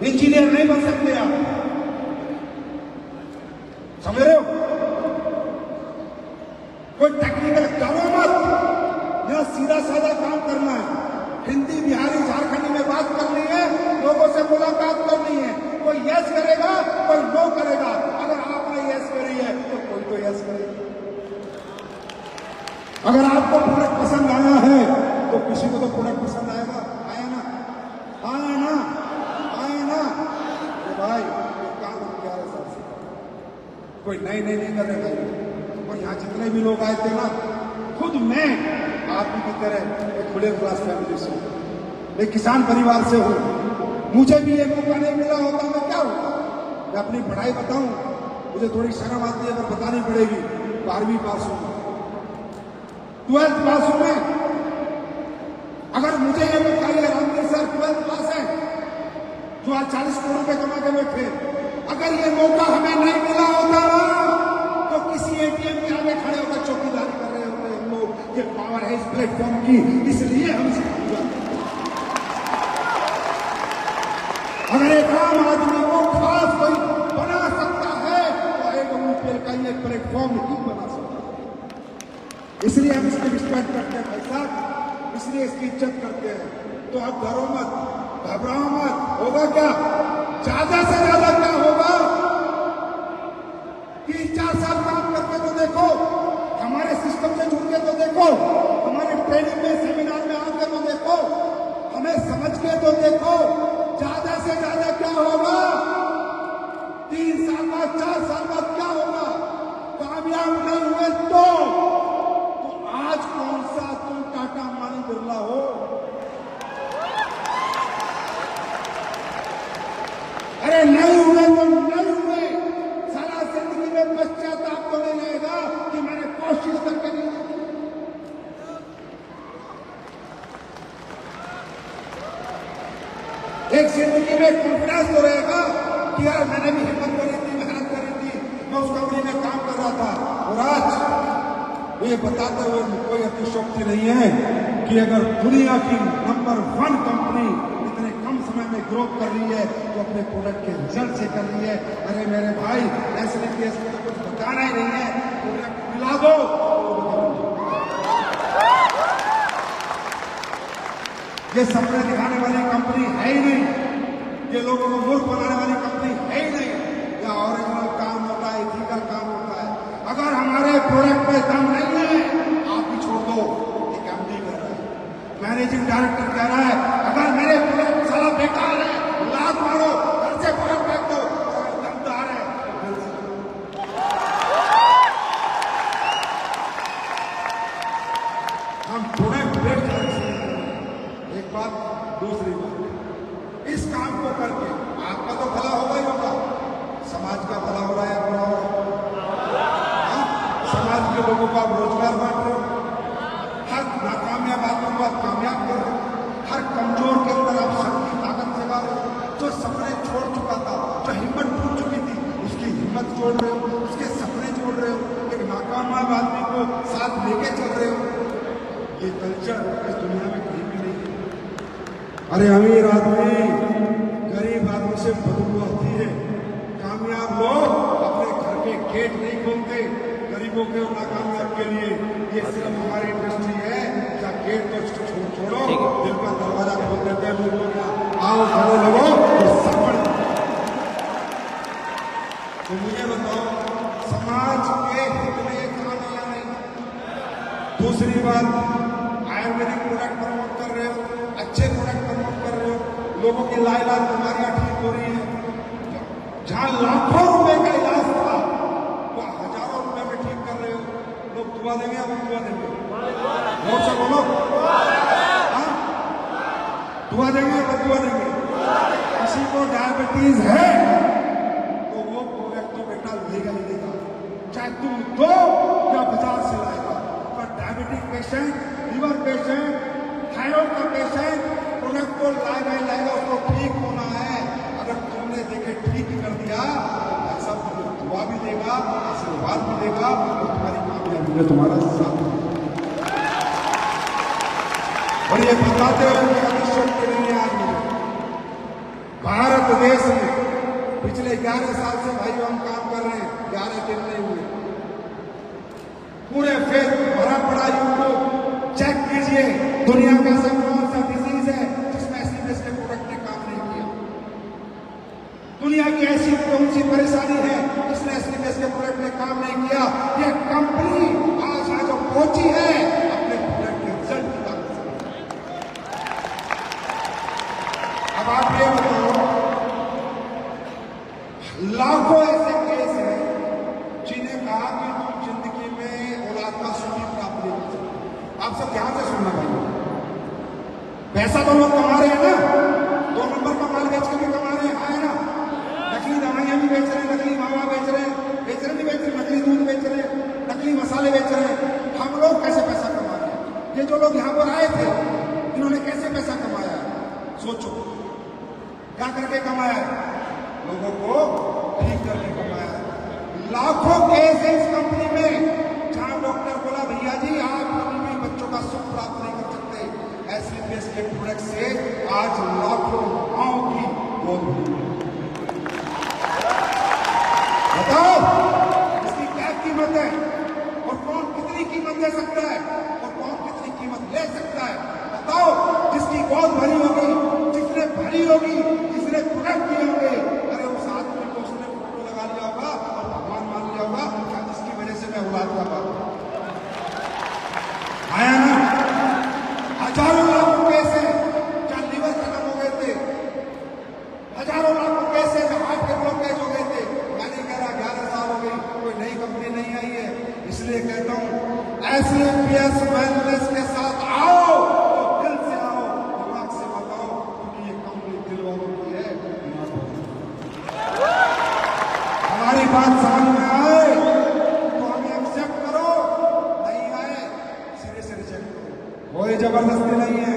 इंजीनियर नहीं बन सकते आप, समझ रहे हो? कोई टेक्निकल करो मत, यहां सीधा साधा काम करना है, हिंदी बिहारी झारखंडी में बात करनी है, लोगों से मुलाकात करनी है। कोई यस करेगा, कोई नो करेगा। अगर आपने यस करी है तो कोई तो यस करेगा। अगर आपको प्रोडक्ट पसंद आया है तो किसी को तो प्रोडक्ट पसंद आएगा, आया ना? आया ना? आया ना? तो भाई काम 11 साल से कोई नहीं कर रहे भाई। और यहाँ जितने भी लोग आए थे ना, खुद मैं आप ही की तरह एक मिडिल क्लास फैमिली से हूँ, मैं किसान परिवार से हूँ। मुझे भी ये मौका नहीं मिला होता मैं क्या होता? मैं अपनी पढ़ाई बताऊं, मुझे थोड़ी शर्म आती है पर बतानी पड़ेगी। 12वीं पास हूं, 12th पास हूं मैं। अगर मुझे ये मौका मिला, रामदेव सर 12th पास है, जो आज 40 करोड़ रुपए कमा के बैठे, अगर ये मौका हमें नहीं मिला होता ना, तो किसी एटीएम के आगे खड़े होकर चौकीदारी कर रहे होते हम लोग। ये पावर है इस प्लेटफॉर्म की, इसलिए हम अगर एक आम आदमी को खास कोई बना सकता है तो AWPL का ये प्लेटफॉर्म ही बना सकता है। इसलिए हम इसकी रिस्पेक्ट करते हैं भाई साहब, इसलिए इसकी इज्जत करते हैं। तो आप डरो मत, घबराओ मत। होगा क्या? ज्यादा से ज्यादा क्या होगा? 3-4 साल काम करके तो देखो, हमारे सिस्टम से जुड़ के तो देखो, हमारे ट्रेनिंग में सेमिनार में आके तो देखो, हमें समझ के तो देखो। ज्यादा से ज्यादा क्या होगा? 3 साल बाद, 4 साल बाद क्या होगा? कामयाब नहीं हुए तो आज कौन सा तुम टाटा अंबानी बिरला हो? अरे नहीं हुए तो नहीं हुए, सारा जिंदगी में पश्चाताप तो नहीं रहेगा कि मैंने कोशिश करके नहीं की। एक जिंदगी में कॉन्फिडेंस तो रहेगा कि यार मैंने भी हिम्मत करी थी, मेहनत करी थी, मैं उस कंपनी में काम कर रहा था। और आज ये बताते हुए कोई अतिशयोक्ति नहीं है कि अगर दुनिया की नंबर 1 कंपनी इतने कम समय में ग्रोथ कर रही है तो अपने प्रोडक्ट के रिजल्ट से कर रही है। अरे मेरे भाई, ऐसे केस में तो कुछ बताना ही नहीं है, प्रोडक्ट मिला दो। ये सपने दिखाने वाली कंपनी है ही नहीं, ये लोगों को मूर्ख बनाने वाली कंपनी है ही नहीं। या ओरिजिनल काम होता है, इथिकल काम होता है। अगर हमारे प्रोडक्ट पे दम नहीं है, आप भी छोड़ दो। ये काम नहीं कर रहा है, मैनेजिंग डायरेक्टर कह रहा है अगर मेरे प्रोडक्ट साला बेकार है, लात मारो, घर से बाहर फेंक दो। अगर दमदार है हम प्रोडक्ट बेच रहे हैं। एक बात, दूसरी बात, इस काम को करके आपका तो भला होगा ही होगा, समाज का भला हो रहा है, बुरा हो रहा है। समाज के लोगों को आप रोजगार बांट रहे हो, हर नाकामयाब आदमी को आप कामयाब कर रहे हो, हर कमजोर के अंदर आप शक्ति ताकत जगा रहे हो। जो सपने छोड़ चुका था, जो हिम्मत टूट चुकी थी, उसकी हिम्मत जोड़ रहे हो, उसके सपने जोड़ रहे हो, एक नाकामयाब आदमी को साथ लेके चल रहे हो। ये कल्चर इस दुनिया में कहीं भी नहीं है। अरे अमीर आदमी गरीब आदमी से बदबू आती है। कामयाब लोग अपने घर के गेट नहीं खोलते गरीबों के और नाकामयाब के लिए। ये सिर्फ हमारी इंडस्ट्री है, क्या गेट तो छोड़ो, दिल का दरवाजा खोल देते हैं लोगों का। आओ खड़े लगो तो सफल। तो मुझे बताओ, समाज के हित में ये काम या नहीं? दूसरी बात, आयुर्वेदिक प्रोडक्ट प्रमोट कर रहे हो, लोगों की लाइलाज बीमारियां ठीक हो रही हैं। जहां लाखों रुपए का इलाज था वो हजारों रुपए में ठीक कर रहे हो। लोग दुआ देंगे या वो दुआ देंगे? जोर से बोलो, हाँ? दुआ देंगे या दुआ देंगे? किसी को डायबिटीज है तो वो प्रोडक्ट तो बेटा लेगा ही लेगा, चाहे तुम दो या बाजार से लाएगा। पर diabetic patient, liver patient, thyroid का पेशेंट प्रोडक्ट को लाएगा ही लाएगा, उसको ठीक होना है। अगर तुमने देखे ठीक कर दिया तो ऐसा तुम्हें दुआ भी देगा, आशीर्वाद भी देगा और तुम्हारी कामयाबी में तुम्हारा साथ देगा। और ये बताते हुए मेरा विश्व के लिए आज भारत देश में पिछले 11 साल से भाइयों हम काम कर रहे हैं, 11 दिन नहीं हुए। पूरे फेस भरा पड़ा यूट्यूब चेक कीजिए, दुनिया का सब कौन सा डिजीज है जिसमें एसलीपीएस के प्रोडक्ट ने काम नहीं किया? दुनिया की ऐसी कौन सी परेशानी है जिसने एसलीपीएस के प्रोडक्ट ने काम नहीं किया? ये कंपनी आज जो पहुंची है अपने प्रोडक्ट के रिजल्ट की बात। अब आप ये बताओ, लाखों ऐसे केस हैं जिन्हें कहा कि तुम जिंदगी में औलाद का सुखी प्राप्त नहीं कर सकते। आप सब ध्यान से सुनना भाई, पैसा तो लोग कमा रहे हैं ना, 2 नंबर का माल बेच के भी कमा रहे हैं, है ना? नकली दवाइयां भी बेच रहे हैं, नकली मावा बेच रहे हैं, नकली दूध बेच रहे हैं, नकली मसाले बेच रहे हैं। हम लोग कैसे पैसा कमा रहे हैं? ये जो लोग यहां पर आए थे इन्होंने कैसे पैसा कमाया? सोचो, क्या करके कमाया है? लोगों को ठीक करके कमाया है। लाखों केस है इस कंपनी में जहां डॉक्टर बोला भैया जी आप कभी भी बच्चों का सुख प्राप्त नहीं कर सकते। एसलीपीएस के प्रोडक्ट से आज लाखों माओ की गोद भरी। बताओ इसकी क्या कीमत है और कौन कितनी कीमत दे सकता है और कौन कितनी कीमत ले सकता है? बताओ, जिसकी गोद भरी होगी, जिसने भरी होगी, जिसने प्रोडक्ट दिए होंगे, अरे उस आदमी को उसने फोटो लगा लिया होगा और भगवान मान लिया होगा क्या जिसकी वजह से मैं औलाद का बाप आया ना। हजारों लाखों केस है जहां लीवर खत्म हो गए थे, हजारों लाखों केस है जहां हार्ट के ब्लॉकेज हो गए थे। मैं नहीं कह रहा 11 साल हो गई, कोई नई कंपनी नहीं आई है, इसलिए कहता हूं एसलीपीएस वेलनेस के साथ आओ तो दिल से आओ, दिमाग से बताओ, क्योंकि ये कंपनी दिल वालों की है। हमारी बात समझ में आए तो हमें एक्सेप्ट करो, नहीं आए सिरे से रिजेक्ट करो। कोई जबरदस्ती नहीं है,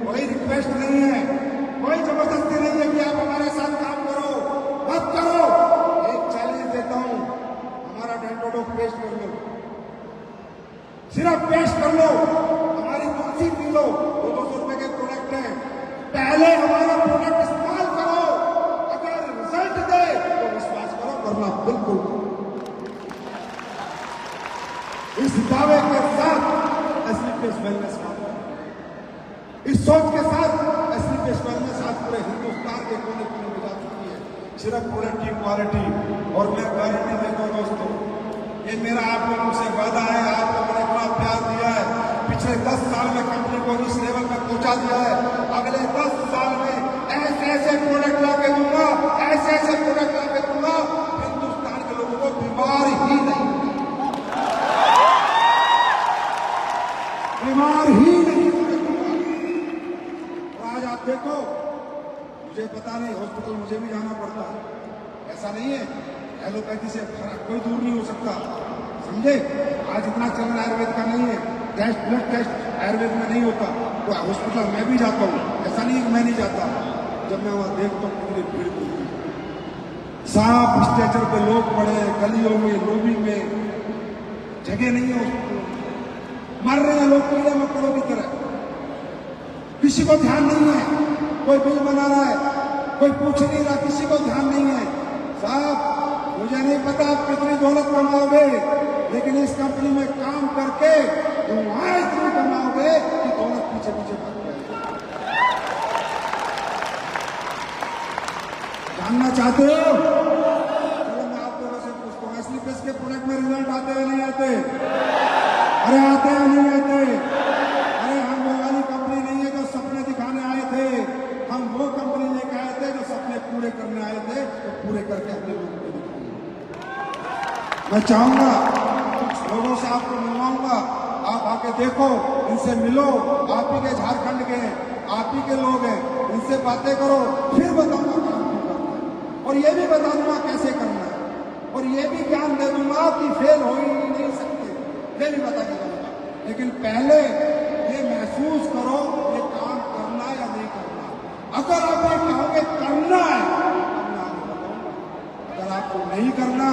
कोई रिक्वेस्ट नहीं है, कोई जबरदस्ती नहीं है कि आप हमारे साथ काम करो, मत करो। एक चैलेंज देता हूं, हमारा डेंटोडोक पेस्ट कर लो, सिर्फ पेस्ट कर लो, हमारी तुलसी पी लो, 200 रुपए के प्रोडक्ट है। पहले हमारा प्रोडक्ट इस्तेमाल करो, अगर रिजल्ट दे तो विश्वास करो, वरना बिल्कुल। इस दावे के साथ एसलीपीएस वेलनेस का, इस सोच के साथ एसलीपीएस वेलनेस आज पूरे हिंदुस्तान के कोने कोने में जा चुकी है, सिर्फ प्रोडक्ट की क्वालिटी। और मैं गारंटी देता हूं दोस्तों, ये मेरा आप लोगों से वादा है, आप लोगों ने इतना प्यार दिया है, पिछले 10 साल में कंपनी को इस लेवल में पहुंचा दिया है। अगले 10 साल में ऐसे ऐसे प्रोडक्ट ला के दूंगा, ऐसे ऐसे प्रोडक्ट ला के दूंगा, हिंदुस्तान के लोगों को बीमार ही नहीं, बीमार ही नहीं होने दूंगा। और आज आप देखो, मुझे पता नहीं, हॉस्पिटल मुझे भी जाना पड़ता है, ऐसा नहीं है एलोपैथी से कोई दूर नहीं हो सकता, समझे? आज इतना चलन आयुर्वेद का नहीं है, टेस्ट ब्लड टेस्ट आयुर्वेद में नहीं होता, तो हॉस्पिटल मैं भी जाता हूँ, ऐसा नहीं है मैं नहीं जाता। जब मैं वहां देखता हूँ कितनी भीड़ होती है, सांप स्ट्रेचर पे लोग पड़े हैं, गलियों में लोबी में जगह नहीं है, हॉस्पिटल मर रहे हैं लोग कीड़े मकोड़ों की तरह, किसी को ध्यान नहीं है। कोई बिल बना रहा है, कोई पूछ नहीं रहा, किसी को ध्यान नहीं है। साहब मुझे नहीं पता आप कितनी दौलत कमाओगे, लेकिन इस कंपनी में काम करके तुम वहां इतनी कमाओगे कि दौलत पीछे पीछे भाग जाएगी। जानना चाहते हो? चलो मैं आप लोगों से पूछता हूँ, एसलीपीएस के प्रोडक्ट में रिजल्ट आते हैं नहीं आते? अरे आते हैं नहीं आते? अरे हम वो वाली कंपनी नहीं है जो सपने दिखाने आए थे, हम वो कंपनी मैं चाहूंगा कुछ लोगों से आपको मिलवाऊंगा, आप आके देखो, इनसे मिलो, आप ही के झारखंड के हैं, आप ही के लोग हैं, इनसे बातें करो, फिर बताऊंगा काम क्यों करना है, और ये भी बता दूंगा कैसे करना है, और ये भी ज्ञान दे दूंगा कि फेल हो ही नहीं सकते, ये भी बता के दूंगा। लेकिन पहले ये महसूस करो ये काम करना या नहीं करना। अगर आप ये कहोगे करना है, अगर आपको नहीं करना,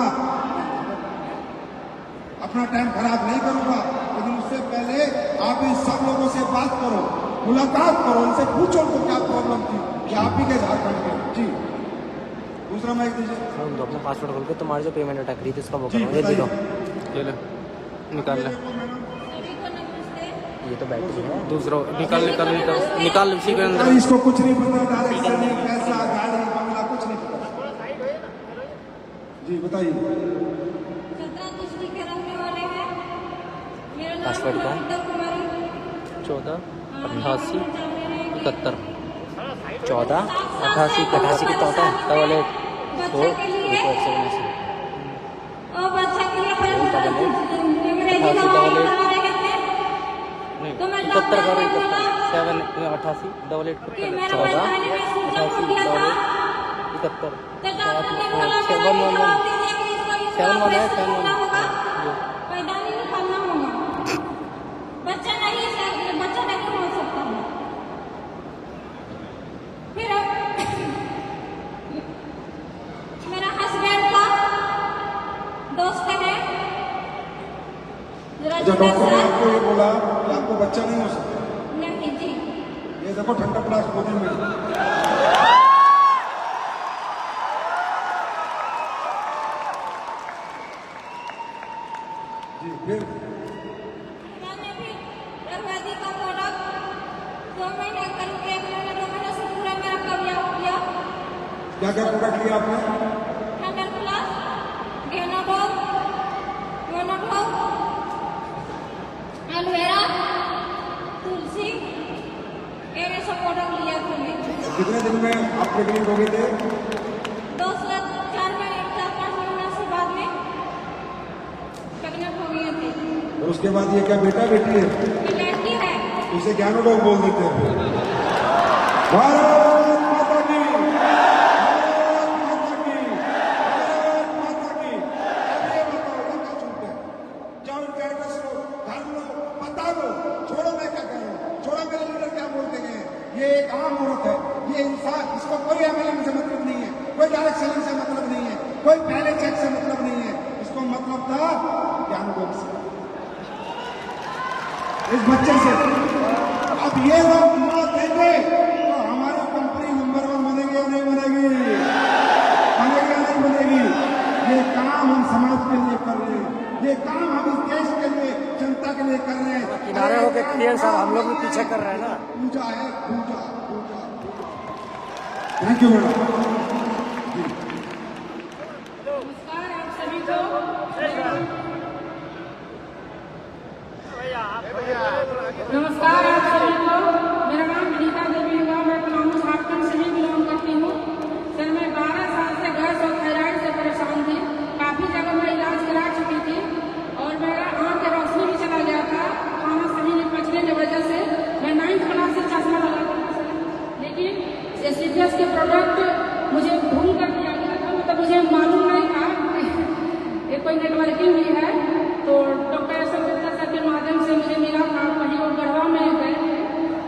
अपना टाइम खराब नहीं करूंगा, लेकिन उससे पहले आप इन सब लोगों से बात करो, मुलाकात करो, उनसे पूछो उनको क्या प्रॉब्लम थी, कि आप ही के झारखंड के। जी दूसरा माइक दीजिए। फोन दो अपना पासवर्ड खोल के, तुम्हारी जो पेमेंट अटक रही थी उसका वो जी, करो। ये दे दो, ये ले निकाल ले। ये तो बैटरी है। दूसरा निकाल निकाल निकाल निकाल उसी के अंदर। अरे इसको कुछ नहीं पता, डायरेक्ट सैलरी, पैसा, गाड़ी, बंगला, कुछ नहीं पता। जी बताइए। पासवर्ड क्या है? 14 88 71 14 88 88 कितना होता है? डबल 8 4 नहीं 71 करो 7 88 डबल 8 14 88 डबल 71 7 1 है 7 1। बच्चा नहीं हो सकता है। फिर मेरा हस्बैंड का दोस्त है, जो डॉक्टर ने आपको ये बोला कि आपको बच्चा नहीं हो सकता, नहीं जी, ये देखो ठंडा प्लास्ट बोतल में। जी फिर मैंने भी आयुर्वेदिक का प्रोडक्ट 2 महीने करीब 1 महीने 2 महीने से पूरा मेरा कमियां हो गया। क्या क्या प्रोडक्ट लिया आपने? 100 प्लस गेनाडोल, मोनोडोल, एलोवेरा, तुलसी, ये सब प्रोडक्ट लिया था मैं। कितने दिन में आप प्रेग्नेंट हो गए थे? 2 से 4-5 महीने से बाद में प्रेग्नेंट हो गई थी। और उसके बाद ये क्या बेटा बेटी है? ये लड़की है। उसे ज्ञानों बोल देते हैं। भारत माता की, भारत माता की, भारत माता की। अब ये बताओ ये क्या झूठ है? जाओ इनका एड्रेस लो, घर लो, बता दो, छोड़ो मैं क्या कह रहा हूँ, छोड़ो मेरे लीडर क्या बोलते हैं। ये एक आम औरत है, ये इंसान, इसको कोई एमएलएम से मतलब नहीं है, कोई डायरेक्ट सेलिंग से मतलब नहीं है, कोई पहले चेक से मतलब नहीं है, इसको मतलब था ज्ञानों से, इस बच्चे से। अब ये लोग मौत देंगे तो हमारी कंपनी नंबर 1 बनेगी या नहीं बनेगी? बनेगी या नहीं बनेगी? ये काम हम समाज के लिए कर रहे हैं, ये काम हम इस देश के लिए, जनता के लिए कर रहे हैं। किनारे होके क्लियर साहब, हम लोग भी पीछे कर रहे हैं ना। पूजा है, Pooja Pooja. Thank you madam. नमस्कार आप सभी को। नमस्कार आप सभी को। मेरा नाम विनीता देवी हुआ, मैं पलामू झारखंड से ही बिलोंग करती हूँ। सर मैं 12 साल से गैस और थायराइड से परेशान थी, काफ़ी जगह मैं इलाज करा चुकी थी और मेरा आँख की रोशनी भी चला गया था खाना सही नहीं पचने की वजह से। मैं 9th क्लास से चश्मा लगाती थी, लेकिन एसीपीएस के प्रोडक्ट मुझे भूल कर दिया गया था, मतलब मुझे मालूम नहीं था ये कोई नेटवर्किंग भी है। तो डॉक्टर अशोक गुप्ता सर के माध्यम से मुझे मिला था, कहीं वो गढ़वा में गए थे,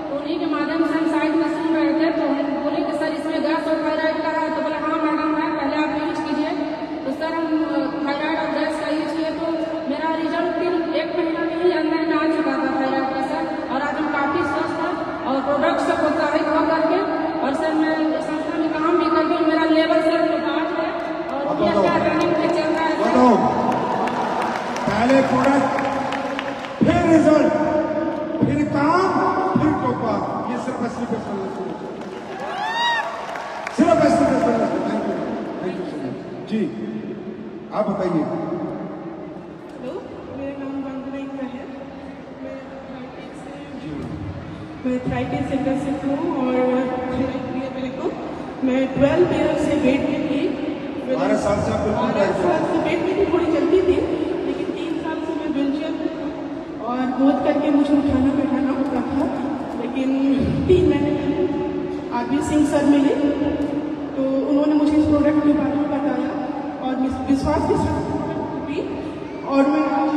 तो उन्हीं के माध्यम से हम साइड में सुन रहे थे। तो हम बोले कि सर इसमें गैस और थायराइड का है, तो बोले हाँ मैडम है, पहले आप यूज कीजिए। तो सर हम थायराइड और गैस का यूज किए, तो मेरा रिजल्ट 1 महीना में ही अंदर में आ चुका था थायराइड का सर, और आज हम काफ़ी स्वस्थ हैं और प्रोडक्ट से प्रोत्साहित हो करके। और सर मैं संस्था में काम भी करके मेरा लेवल सर 5 है और ये क्या रनिंग पे चल रहा है। पहले प्रोडक्ट, फिर रिजल्ट, फिर काम, फिर टोपा। ये सिर्फ 80% सिर्फ 80%। Thank you so much. जी आप बताइए। हेलो, मेरा नाम वंदना इंद्रा है। मैं थाइराइड सेंटर से हूँ और मेरे को मैं 12 ईयर से वेट में थी। 12 साल से आप बिल्कुल 12 साल से वेट में थी, थोड़ी जल्दी थी। और बहुत करके मुझे उठाना बैठाना होता था। लेकिन 3 महीने पहले आरबी सिंह सर मिले तो उन्होंने मुझे इस प्रोडक्ट के बारे में बताया और विश्वास के साथ भी, और मैं आज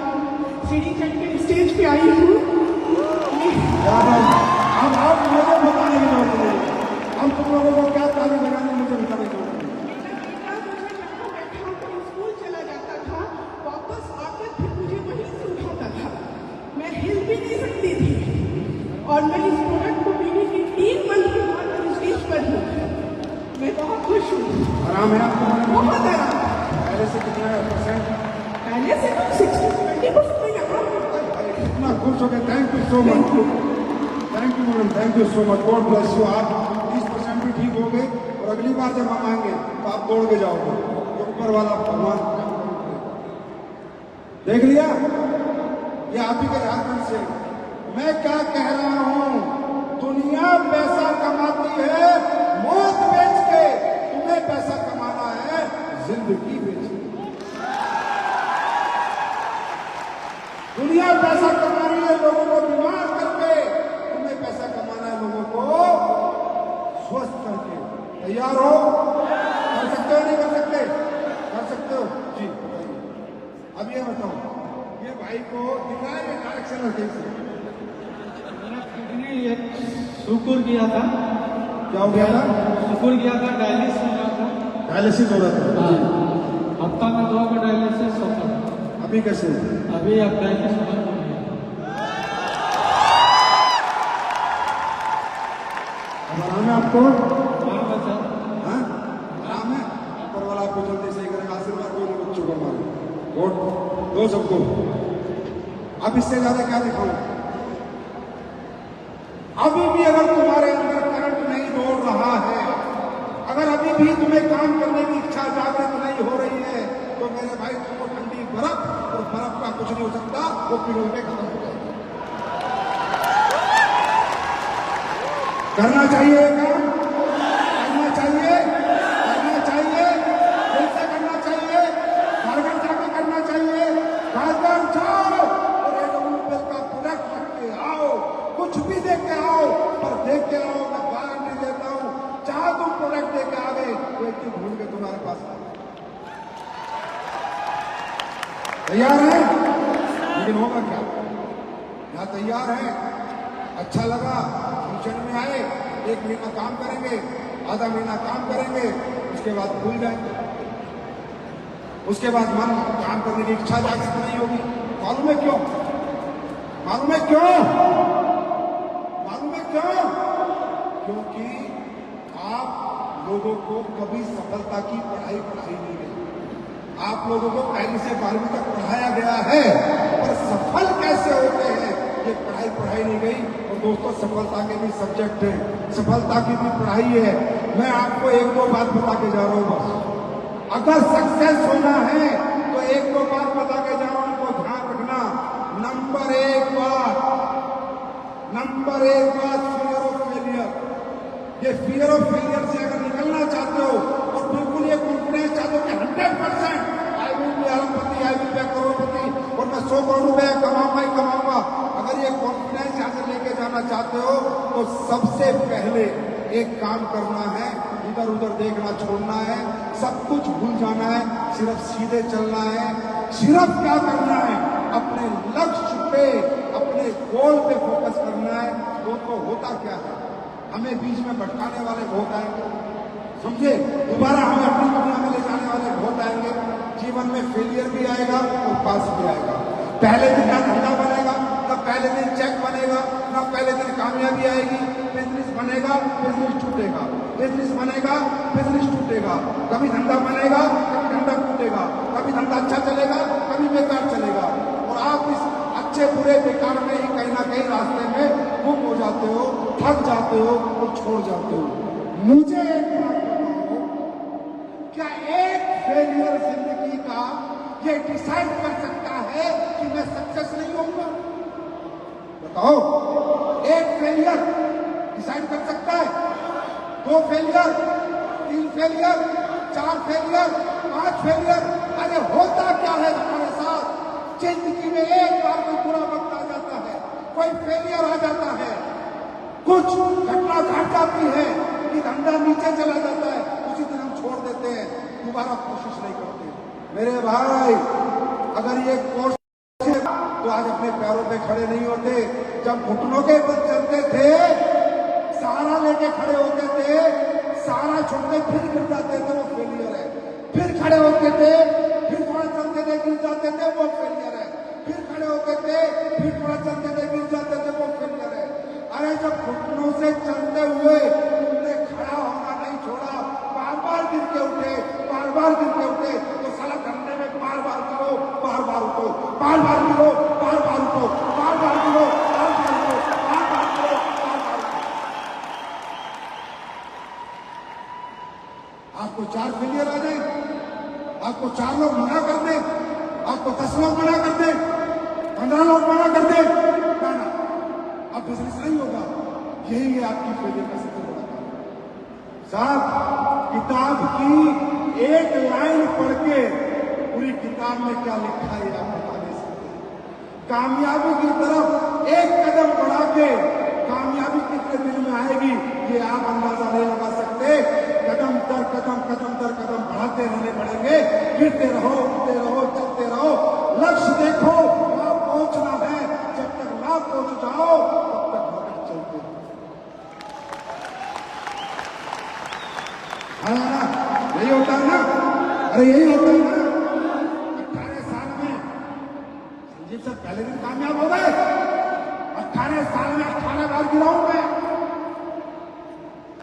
सीढ़ी चढ़ के स्टेज पे आई हूँ। अब आप मुझे बताने की जरूरत नहीं, हम तुम लोगों को क्या ताली लगाने मुझे बताने की जरूरत नहीं। स्कूल चला जाता था, वापस आकर फिर मुझे वहीं से उठाता था, मैं हिल भी नहीं सकती थी। और मैं इस प्रोडक्ट को पीने के 3 मंथ के बाद मैं स्टेज पर हूँ। मैं बहुत खुश हूँ। आराम है आपको? बहुत आराम। पहले से कितना परसेंट? पहले से तो 60-20% में यहाँ इतना खुश हो गए। Thank you so much, thank you madam, thank you so much, God bless you. आप 30% भी ठीक हो गए और अगली बार जब हम आएंगे तो आप दौड़ के जाओगे, तो ऊपर वाला भगवान देख लिया। ये आप ही के झारखंड से मैं क्या कह रहा हूं, दुनिया पैसा कमाती है मौत बेच के, तुम्हें पैसा कमाना है जिंदगी बेच के। दुनिया पैसा कमा रही है लोगों को बीमार करके, तुम्हें पैसा कमाना है लोगों को स्वस्थ करके। तैयार हो? कर सकते हो नहीं कर सकते? कर सकते हो जी, बताइए। अब ये बताओ, ये भाई को दिखाए ये डायरेक्शन है कैसे? शुक्र किया था। क्या हो गया था? शुक्र किया था, डायलिसिस हो रहा था। डायलिसिस हो रहा था? हफ्ता में 2 का डायलिसिस होता था। अभी कैसे? अभी अब डायलिसिस बंद हो गया। अब आराम है आपको? बाल बच्चा हाँ? आराम है? ऊपर वाला आपको जल्दी सही करेगा। आशीर्वाद दो इन बच्चों को हमारे, वोट दो सबको। अब इससे ज्यादा क्या दिखाऊं? अभी भी अगर तुम्हारे अंदर करंट नहीं दौड़ रहा है, अगर अभी भी तुम्हें काम करने की इच्छा जागृत नहीं हो रही है, तो मेरे भाई तुमको ठंडी बर्फ और बर्फ का कुछ नहीं हो सकता, वो पिघल के खत्म हो जाएगा। करना चाहिए काम, करना चाहिए, करना चाहिए, दिल से करना चाहिए, घर घर जाकर करना चाहिए। घर घर जाओ और एडब्ल्यूपीएल का प्रोडक्ट रख के आओ, कुछ भी देख के आओ, पर देख के आओ। मैं गारंटी देता हूं, चाहे तुम प्रोडक्ट दे के आ गए तो एक चीज भूल के तुम्हारे पास आ। तैयार है? लेकिन होगा क्या? यहाँ तैयार है? अच्छा लगा? फंक्शन में आए, 1 महीना काम करेंगे, आधा महीना काम करेंगे, उसके बाद भूल जाएंगे। उसके बाद मन काम करने की इच्छा जागृत नहीं होगी। मालूम है क्यों? मालूम है क्यों? मालूम है क्यों? क्योंकि आप लोगों को कभी सफलता की पढ़ाई पढ़ाई नहीं गई। आप लोगों को पहली से 12वीं तक पढ़ाया गया है, पर सफल कैसे होते हैं ये पढ़ाई नहीं गई। और दोस्तों, सफलता के भी सब्जेक्ट हैं, सफलता की भी पढ़ाई है। मैं आपको 1-2 बात बता के जा रहा हूं बस। अगर सक्सेस होना है तो 1-2 बात बता के जा रहा हूं, उनको ध्यान रखना। नंबर 1 बात, फियर ऑफ फेलियर। ये फियर ऑफ फेलियर से अगर निकलना चाहते हो और बिल्कुल ये कॉन्फिडेंस चाहते हो कि 100% आई विल बी अरबपति, आई विल बी करोड़पति और मैं 100 करोड़ रुपया कमाऊंगा ही कमाऊंगा, अगर ये कॉन्फिडेंस यहां से लेके जाना चाहते हो तो सबसे पहले एक काम करना है, इधर उधर देखना छोड़ना है, सब कुछ भूल जाना है, सिर्फ सीधे चलना है। सिर्फ क्या करना है? अपने लक्ष्य पे, अपने गोल पे फोकस करना है। दोस्तों, होता क्या है, हमें बीच में भटकाने वाले बहुत आएंगे, समझे? दोबारा हमें अपनी दुनिया में ले जाने वाले बहुत आएंगे। जीवन में फेलियर भी आएगा और पास भी आएगा। पहले दिन ना धंधा बनेगा, ना पहले दिन चेक बनेगा, ना पहले दिन कामयाबी आएगी। बिजनेस बनेगा, बिजनेस टूटेगा, बिजनेस बनेगा, बिजनेस टूटेगा। कभी धंधा बनेगा, कभी धंधा टूटेगा, कभी धंधा अच्छा चलेगा, कभी बेकार चलेगा। और आप इस अच्छे बुरे बेकार में ही कहीं ना कहीं रास्ते में गुम हो जाते हो, थक जाते हो और छोड़ जाते हो। मुझे एक बात बताओ, क्या एक फेलियर जिंदगी का ये डिसाइड कर सकता है कि मैं सक्सेस नहीं होऊंगा? बताओ, एक फेलियर डिसाइड कर सकता है? 2 फेलियर, 3 फेलियर, 4 फेलियर, 5 फेलियर? अरे होता क्या है हमारे साथ? जिंदगी में एक बार कोई बुरा वक्त आ जाता कोई फेलियर आ जाता है, कुछ घटना घट जाती है कि धंधा नीचे चला जाता है, उसी दिन हम छोड़ देते हैं, दोबारा कोशिश नहीं करते। मेरे भाई, अगर ये कोर्स तो आज अपने पैरों पे खड़े नहीं होते। जब घुटनों के बल चलते थे, सहारा लेके खड़े होते थे, सहारा छोड़ते फिर गिर जाते थे, वो फेलियर है। फिर खड़े होते थे, फिर थोड़ा चलते थे, गिर जाते थे, वो फेलियर है। फिर खड़े होते थे, फिर थोड़ा चलते थे, गिर जाते थे, वो फेलियर है। अरे जब घुटनों से चलते हुए तुमने खड़ा होना नहीं छोड़ा, बार बार गिर के उठे, बार बार गिर के उठे, तो साला धंधे में बार बार गिरो, बार बार उठो, बार बार गिरो, बार बार उठो, बार बार गिरो, बार बार उठो, बार बार गिरो, बार बार उठो। आपको 4 फेलियर आ जाए, आपको 4 लोग मना कर दे, आपको 10 लोग मना कर दे, 15 लोग मना कर दे, ना अब बिजनेस नहीं होगा। यही है आपकी फेलियर का सबसे बड़ा कारण। साहब, किताब की एक लाइन पढ़ के पूरी किताब में क्या लिखा है आप बता नहीं सकते। कामयाबी की तरफ एक कदम बढ़ा के कामयाबी कितने दिन में आएगी ये आप अंदाजा नहीं लगा सकते। कदम दर कदम, कदम दर कदम बढ़ाते रहने पड़ेंगे। गिरते रहो, उठते रहो, चलते रहो, लक्ष्य देखो, वहां पहुंचना है। जब तक ना पहुंच जाओ तब तक भटक चलते रहो। यही होता है ना? अरे यही होता है ना? 18 साल में संजीव सर पहले दिन कामयाब हो गए। 18 साल में 18 बार गिरा हूं मैं,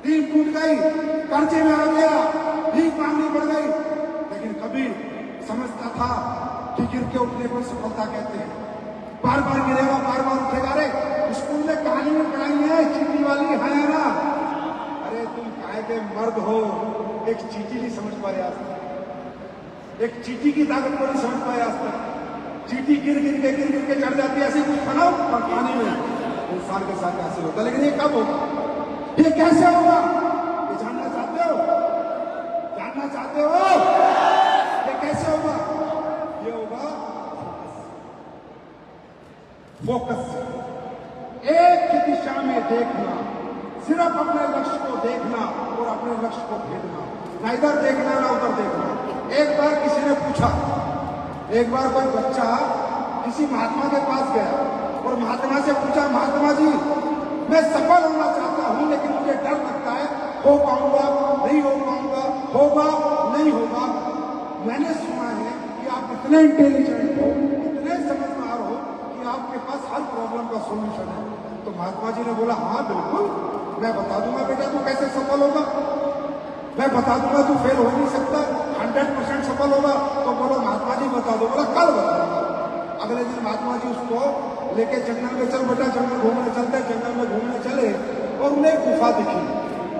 टीम टूट गई, कर्जे में आ गया, भीख मांगनी पड़ गई, लेकिन कभी समझता था कि गिर के उठने को सफलता कहते हैं। बार बार गिरेगा, बार बार उठेगा। रे स्कूल में कहानी में पढ़ाई है, चीटी वाली है ना? अरे तुम काहे के मर्द हो, एक चीटी नहीं समझ पाए आज तक, एक चीटी की ताकत को नहीं समझ पाए आज तक। चीटी गिर गिर के चढ़ जाती है, ऐसे कुछ बनाओ पानी में, इंसान के साथ ऐसे होता है। लेकिन ये कब होगा, ये कैसे होगा, ये जानना चाहते हो? जानना चाहते हो ये कैसे होगा? ये होगा फोकस से, एक ही दिशा में देखना, सिर्फ अपने लक्ष्य को देखना और अपने लक्ष्य को भेदना, ना इधर देखना ना उधर देखना। एक बार किसी ने पूछा, एक बार कोई बच्चा किसी महात्मा के पास गया और महात्मा से पूछा, महात्मा जी मैं सफल होना चाहता हूं, लेकिन मुझे डर लगता है, हो पाऊंगा नहीं हो पाऊंगा, होगा नहीं होगा। मैंने सुना है कि आप इतने इंटेलिजेंट हो, इतने समझदार हो कि आपके पास हर प्रॉब्लम का सोल्यूशन है। तो महात्मा जी ने बोला, हाँ बिल्कुल, मैं बता दूंगा बेटा तू कैसे सफल होगा, मैं बता दूंगा तू फेल हो नहीं सकता, 100% सफल होगा। तो बोलो महात्मा जी बता दो, बोला कल बताऊंगा। अगले दिन महात्मा जी उसको लेके जंगल में, चल बेटा जंगल घूमने चलते। जंगल में घूमने चले और उन्हें गुफा दिखी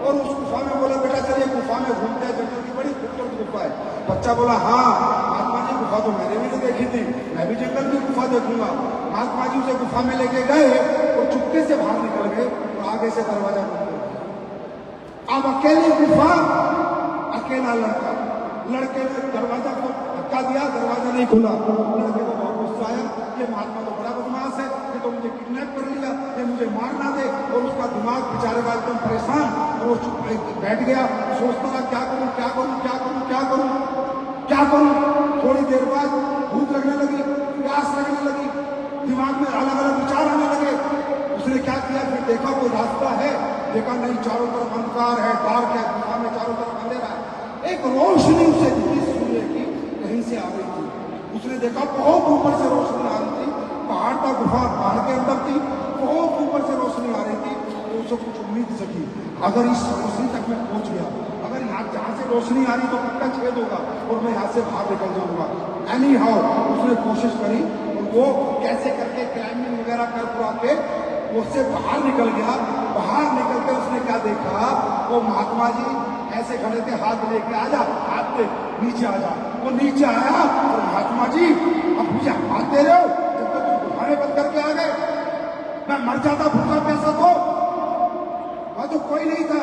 और उस गुफा में बोला, बेटा चलिए गुफा में घूमते हैं, जंगल की बड़ी खूबसूरत गुफा है। बच्चा बोला, हाँ महात्मा जी गुफा तो मैंने भी नहीं देखी थी, मैं भी जंगल की गुफा देखूंगा। महात्मा जी उसे गुफा में लेके गए और चुपके से बाहर निकल गए और आगे से दरवाजा बंद कर दिया। अब अकेली गुफा, अकेला लड़का, लड़के ने दरवाजा को धक्का दिया, दरवाजा नहीं खुला। लड़के को बहुत गुस्सा आया, ये महात्मा तो बड़ा बदमाश है, ये तो मुझे किडनैप कर लिया, ये मुझे मार ना दे। और उसका दिमाग बेचारे का एकदम परेशान, और वो चुप बैठ गया, सोचता था क्या करूं क्या करूं क्या करूं क्या करूं क्या करूं। थोड़ी देर बाद भूख लगने लगी, प्यास लगने लगी, दिमाग में अलग अलग विचार आने लगे। उसने क्या किया, फिर देखा कोई रास्ता है, देखा नहीं, चारों तरफ अंधकार है, डार्क है, गुफा में चारों तरफ अंधेरा है। एक रोशनी उसे दिखी सूर्य की, कहीं से आ रही थी। उसने देखा बहुत ऊपर से रोशनी आ रही थी, पहाड़ का गुफा पहाड़ के अंदर थी, बहुत ऊपर से रोशनी आ रही थी। तो उसे कुछ उम्मीद सकी, अगर इस रोशनी तक मैं पहुंच गया, अगर यहाँ जहाँ से रोशनी आ रही तो पक्का छेद होगा और मैं यहाँ से बाहर निकल जाऊंगा। एनी हाउ उसने कोशिश करी और वो कैसे करके क्लाइंबिंग वगैरह कर पुरा के उससे बाहर निकल गया। बाहर निकल के उसने क्या देखा, वो महात्मा जी ऐसे खड़े थे, हाथ लेके, आजा हाथ दे, नीचे आ जा। वो नीचे आया और महात्मा जी अब मुझे हाथ दे रहे हो, जब तक तुम गुफाएं बंद करके आ गए, मैं मर जाता भूखा प्यासा तो वहां तो कोई नहीं था।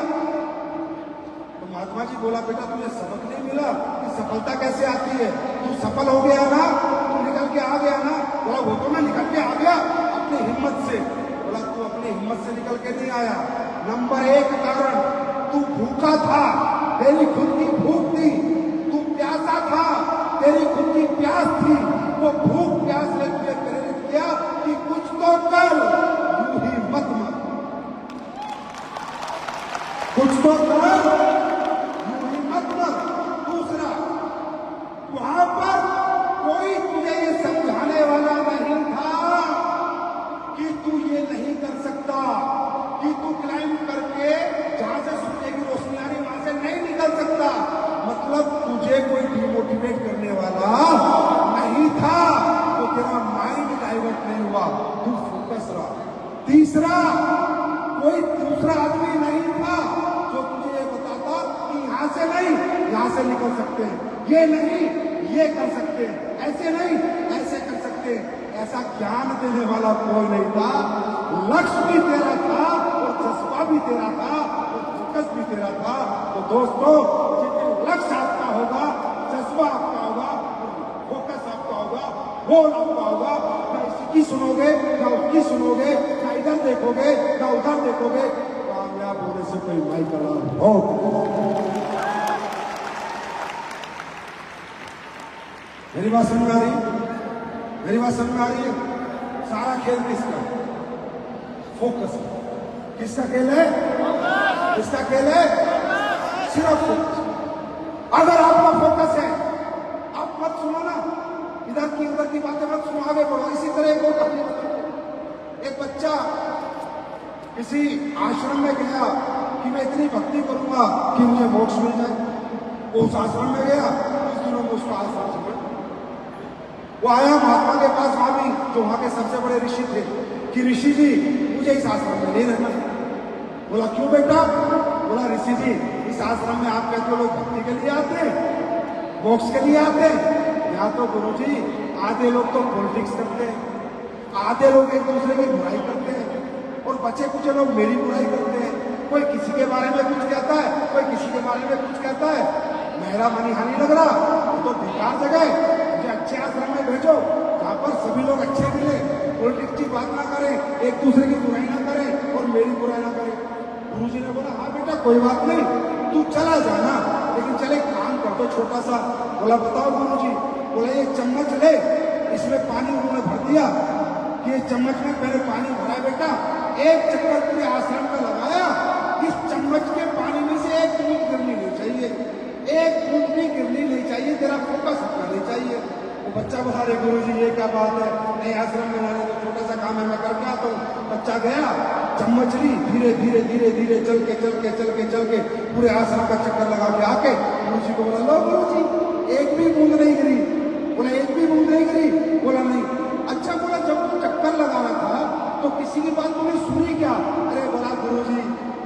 तो महात्मा जी बोला, बेटा तुझे सबक नहीं मिला कि सफलता कैसे आती है, तू सफल हो गया ना, तू निकल के आ गया ना। बोला वो तो मैं निकल के आ गया अपनी हिम्मत से, चम्मच से निकल के नहीं आया। नंबर 1 कारण, तू भूखा था, तेरी खुद की भूख थी। तू प्यासा था, तेरी खुद की प्यास थी। वो भूख प्यास ने तुझे प्रेरित किया कि कुछ तो कर, यूं ही मत मर। कुछ तो कर, यूं ही मत मर। दूसरा, वहां पर कोई तुझे ये समझाने वाला नहीं था कि तू ये नहीं कर सकता, कि तू क्लाइंब करके जहां से सूर्य की रोशनी आ रही वहां से नहीं निकल सकता। मतलब तुझे कोई डिमोटिवेट करने वाला नहीं था, तो तेरा माइंड डाइवर्ट नहीं हुआ, तू फोकस रहा। तीसरा, कोई दूसरा आदमी नहीं था जो तुझे ये बताता कि यहां से नहीं, यहां से निकल सकते हैं, ये नहीं, ये कर सकते हैं, ऐसे नहीं, ऐसे कर सकते हैं। ऐसा ज्ञान देने वाला कोई नहीं था। लक्ष्य भी तेरा था और जज्बा भी तेरा था और फोकस भी तेरा था। तो दोस्तों, लक्ष्य आपका होगा, जज्बा आपका होगा, फोकस आपका होगा, गोल आपका होगा, ना इसकी सुनोगे, ना उसकी सुनोगे, ना इधर देखोगे, ना उधर देखोगे, कामयाब होने से कोई माई का लाभ हो। मेरी बात समझ में आ रही है? मेरी बात समझ में आ रही है? सारा खेल किसका? फोकस। किसका खेल है? किसका खेल है? सिर्फ फोकस। अगर आपका फोकस है, आप मत सुनो ना इधर की बातें, मत सुनो, आगे बढ़ो। इसी तरह एक और कहानी बताओ। एक बच्चा किसी आश्रम में गया कि मैं इतनी भक्ति करूंगा कि मुझे मोक्ष मिल जाए। वो उस आश्रम में गया, कुछ दिनों में उसका आश्रम से वो आया महात्मा के पास, स्वामी जो वहां के सबसे बड़े ऋषि थे, कि ऋषि जी मुझे इस आश्रम में नहीं रहना। बोला क्यों बेटा? बोला ऋषि जी इस आश्रम में आप कहते हो लोग भक्ति के लिए आते हैं, मोक्ष के लिए आते हैं। या तो गुरुजी आधे लोग तो पॉलिटिक्स करते हैं, आधे लोग एक दूसरे की बुराई करते हैं, और बचे कुछ लोग मेरी बुराई करते हैं। कोई किसी के बारे में कुछ कहता है, कोई किसी के बारे में कुछ कहता है। मेरा मनी हानि लग रहा, तो बेकार जगह है, मुझे अच्छे आश्रम में भेजो जहाँ पर सभी लोग अच्छे मिले, पॉलिटिक्स की बात ना करें, एक दूसरे की बुराई ना करें और मेरी बुराई ना करें। गुरुजी ने बोला हाँ बेटा कोई बात नहीं, तू चला जाना, लेकिन चले काम कर दो छोटा सा। बोला बताओ गुरुजी। बोला एक चम्मच ले, इसमें पानी उन्होंने भर दिया कि इस चम्मच में पहले पानी भरा बेटा, एक चक्कर पूरे आश्रम का लगाया, इस चम्मच के पानी में से एक बूंद गिरनी नहीं चाहिए, एक बूंद भी गिरनी नहीं चाहिए, तेरा फोकस करनी चाहिए। वो बच्चा बोला अरे गुरुजी ये क्या बात है, नहीं आश्रम में जाने तो छोटा सा काम है, मैं करके आता हूँ। बच्चा गया, चम्मच ली, धीरे धीरे धीरे धीरे चल के पूरे आश्रम का चक्कर लगा के आके गुरुजी को बोला लो गुरुजी एक भी बूंद नहीं गिरी। बोला एक भी बूंद नहीं गिरी? बोला नहीं। अच्छा बोला जब तुम चक्कर लगा रहा था तो किसी की बात तुमने सुनी क्या? अरे बोला गुरुजी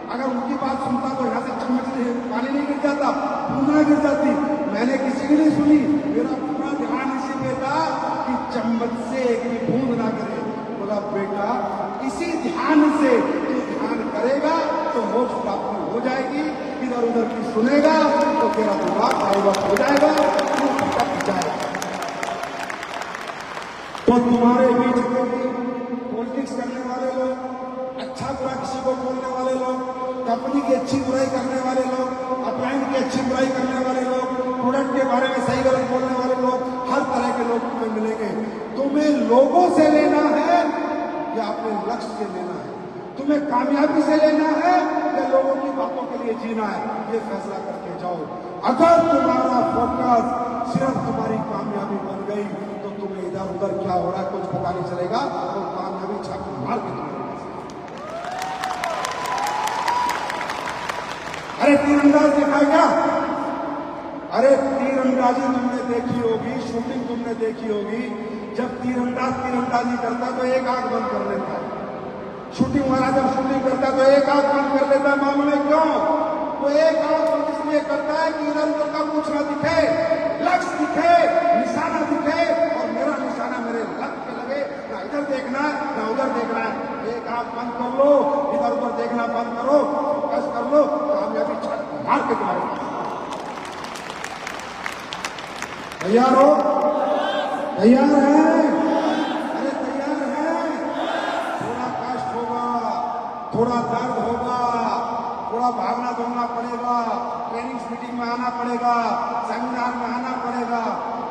अगर उनकी बात सुनता तो यहाँ से चम्मच पानी नहीं गिर जाता, बूंद ना गिर जाती। मैंने किसी की नहीं सुनी, मेरा पूरा ध्यान इसी पे था कि चम्मच से एक भी बूंद ना गिरे। बोला बेटा इसी ध्यान से तू ध्यान करेगा तो मोक्ष प्राप्ति हो जाएगी, इधर उधर की सुनेगा तो तेरा दिमाग डाइवर्ट हो जाएगा, तू भटक जाएगा। तो तुम्हारे बीच पॉलिटिक्स करने वाले लोग, अच्छा बुरा किसी को बोलने वाले लोग, कंपनी की अच्छी बुराई करने वाले लोग, अपलाइन की अच्छी बुराई करने वाले लोग, प्रोडक्ट के बारे में सही गलत बोलने वाले लोग, हर तरह के लोग तुम्हें मिलेंगे। तुम्हें लोगों से लेना है या अपने लक्ष्य से लेना है? तुम्हें कामयाबी से लेना है या लोगों की बातों के लिए जीना है? ये फैसला करके जाओ। अगर तुम्हारा फोकस सिर्फ तुम्हारी कामयाबी बन गई तो तुम्हें इधर उधर क्या हो रहा है कुछ पता नहीं चलेगा और कामयाबी छाप मार के तुम्हारे पास। अरे तीरंदाज देखा क्या? अरे तीरंदाजी तुमने देखी होगी, शूटिंग तुमने देखी होगी। जब तीरंदाज तीरंदाजी करता तो एक आंख बंद कर लेता, शूटिंग वाला जब शूटिंग करता तो एक आंख बंद कर लेता। मालूम है क्यों? वो एक आंख बंद इसलिए करता है कि इधर उधर का कुछ ना दिखे, लक्ष्य दिखे, निशाना दिखे, और मेरा निशाना मेरे लक्ष्य पे लगे, ना इधर देखना है ना उधर देखना है। एक आंख बंद कर लो, इधर उधर देखना बंद करो, फोकस कर लो, कामयाबी छत मार के तुम्हारे। तैयार हो? तैयार है? अरे तैयार है? थोड़ा कष्ट होगा, थोड़ा दर्द होगा, थोड़ा भागना दौड़ना पड़ेगा, ट्रेनिंग मीटिंग में आना पड़ेगा, सेमिनार में आना पड़ेगा,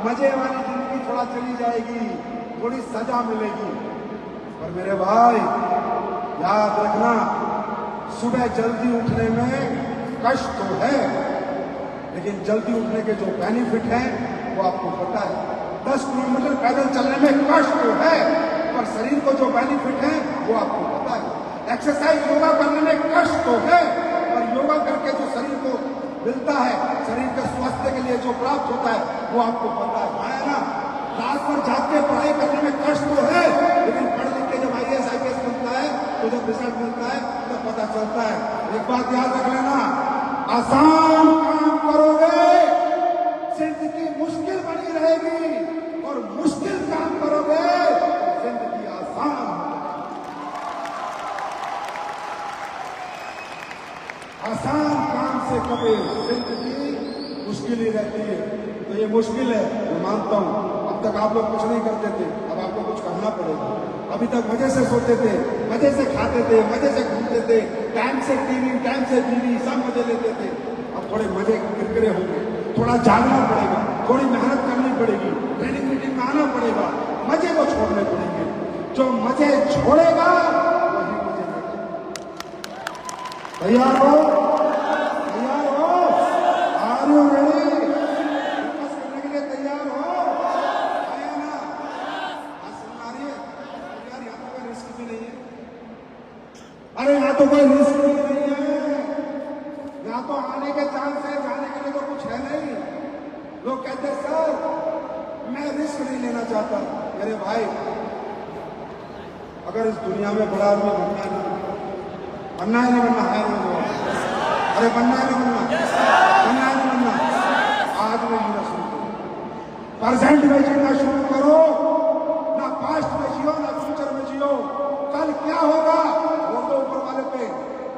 मजे वाली जिंदगी थोड़ा चली जाएगी, थोड़ी सजा मिलेगी। पर मेरे भाई याद रखना, सुबह जल्दी उठने में कष्ट तो है, लेकिन जल्दी उठने के जो बेनिफिट हैं वो आपको पता है। 10 किलोमीटर पैदल चलने में कष्ट तो है, पर शरीर को जो बेनिफिट है वो आपको पता है। एक्सरसाइज योगा करने में कष्ट तो है, पर योगा करके जो शरीर को मिलता है, शरीर के स्वास्थ्य के लिए जो प्राप्त होता है वो आपको पता है ना। रात भर जाग के पढ़ाई करने में कष्ट तो है, लेकिन पढ़ लिख के जब IAS IPS मिलता है तो जब रिजल्ट मिलता है तब पता चलता है। एक बात याद रख लेना, आसान काम करोगे जिंदगी मुश्किल बनी रहेगी, और मुश्किल काम करोगे जिंदगी आसान होगी। आसान काम से कभी जिंदगी मुश्किल ही रहती है। तो ये मुश्किल है, मैं मानता हूं। अब तक आप लोग कुछ नहीं करते थे, अब आपको कुछ करना पड़ेगा। अभी तक मजे से सोते थे, मजे से खाते थे, मजे से घूमते थे, टाइम से टीवी, टाइम से बीवी, सब मजे लेते थे। अब थोड़े मजे किरकिरे होंगे, थोड़ा जागना पड़ेगा, थोड़ी मेहनत करनी पड़ेगी, ट्रेनिंग मीटिंग में आना पड़ेगा, मजे को छोड़ने पड़ेंगे। जो मजे छोड़ेगा वही मजे लेगा। तैयार हो? तैयार हो? Are you ready? फोकस करने के लिए तैयार हो? आया ना? आज समझ आ रही है? यार यहाँ तो कोई रिस्क भी नहीं है। अरे यहाँ तो कोई रिस्क भी नहीं है, यहाँ तो आने के चांस है, जाने के लिए तो कुछ है नहीं। लोग कहते हैं सर मैं रिस्क नहीं लेना चाहता। मेरे भाई, अगर इस दुनिया में बड़ा आदमी बनना है नहीं बनना, है अरे बनना है नहीं बनना, आज में जीना शुरू करो, प्रेजेंट में जीना शुरू करो, ना पास्ट में जियो ना फ्यूचर में जियो। कल क्या होगा छोड़ दो ऊपर वाले पे,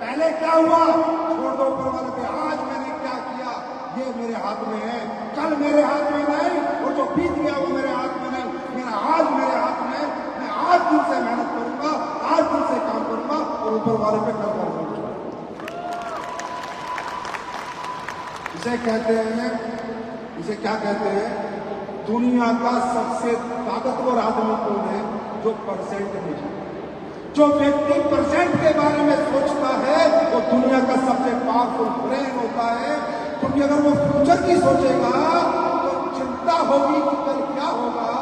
पहले क्या हुआ छोड़ दो ऊपर वाले पे, आज मैंने क्या किया ये मेरे हाथ में है। कल मेरे हाथ में नहीं, और जो बीत गया वो मेरे हाथ में नहीं, मेरा आज मेरे हाथ में। मैं आज दिन से मेहनत करूंगा, आज दिन से काम करूंगा, और ऊपर वाले पे कल कर दूंगा। इसे कहते हैं, इसे क्या कहते हैं? दुनिया का सबसे ताकतवर आदमी कौन है? जो परसेंट में जीता। जो व्यक्ति परसेंट के बारे में सोचता है वो दुनिया का सबसे पावरफुल ब्रेन होता है। क्योंकि अगर वो फ्यूचर की सोचेगा तो चिंता होगी कि कल क्या होगा,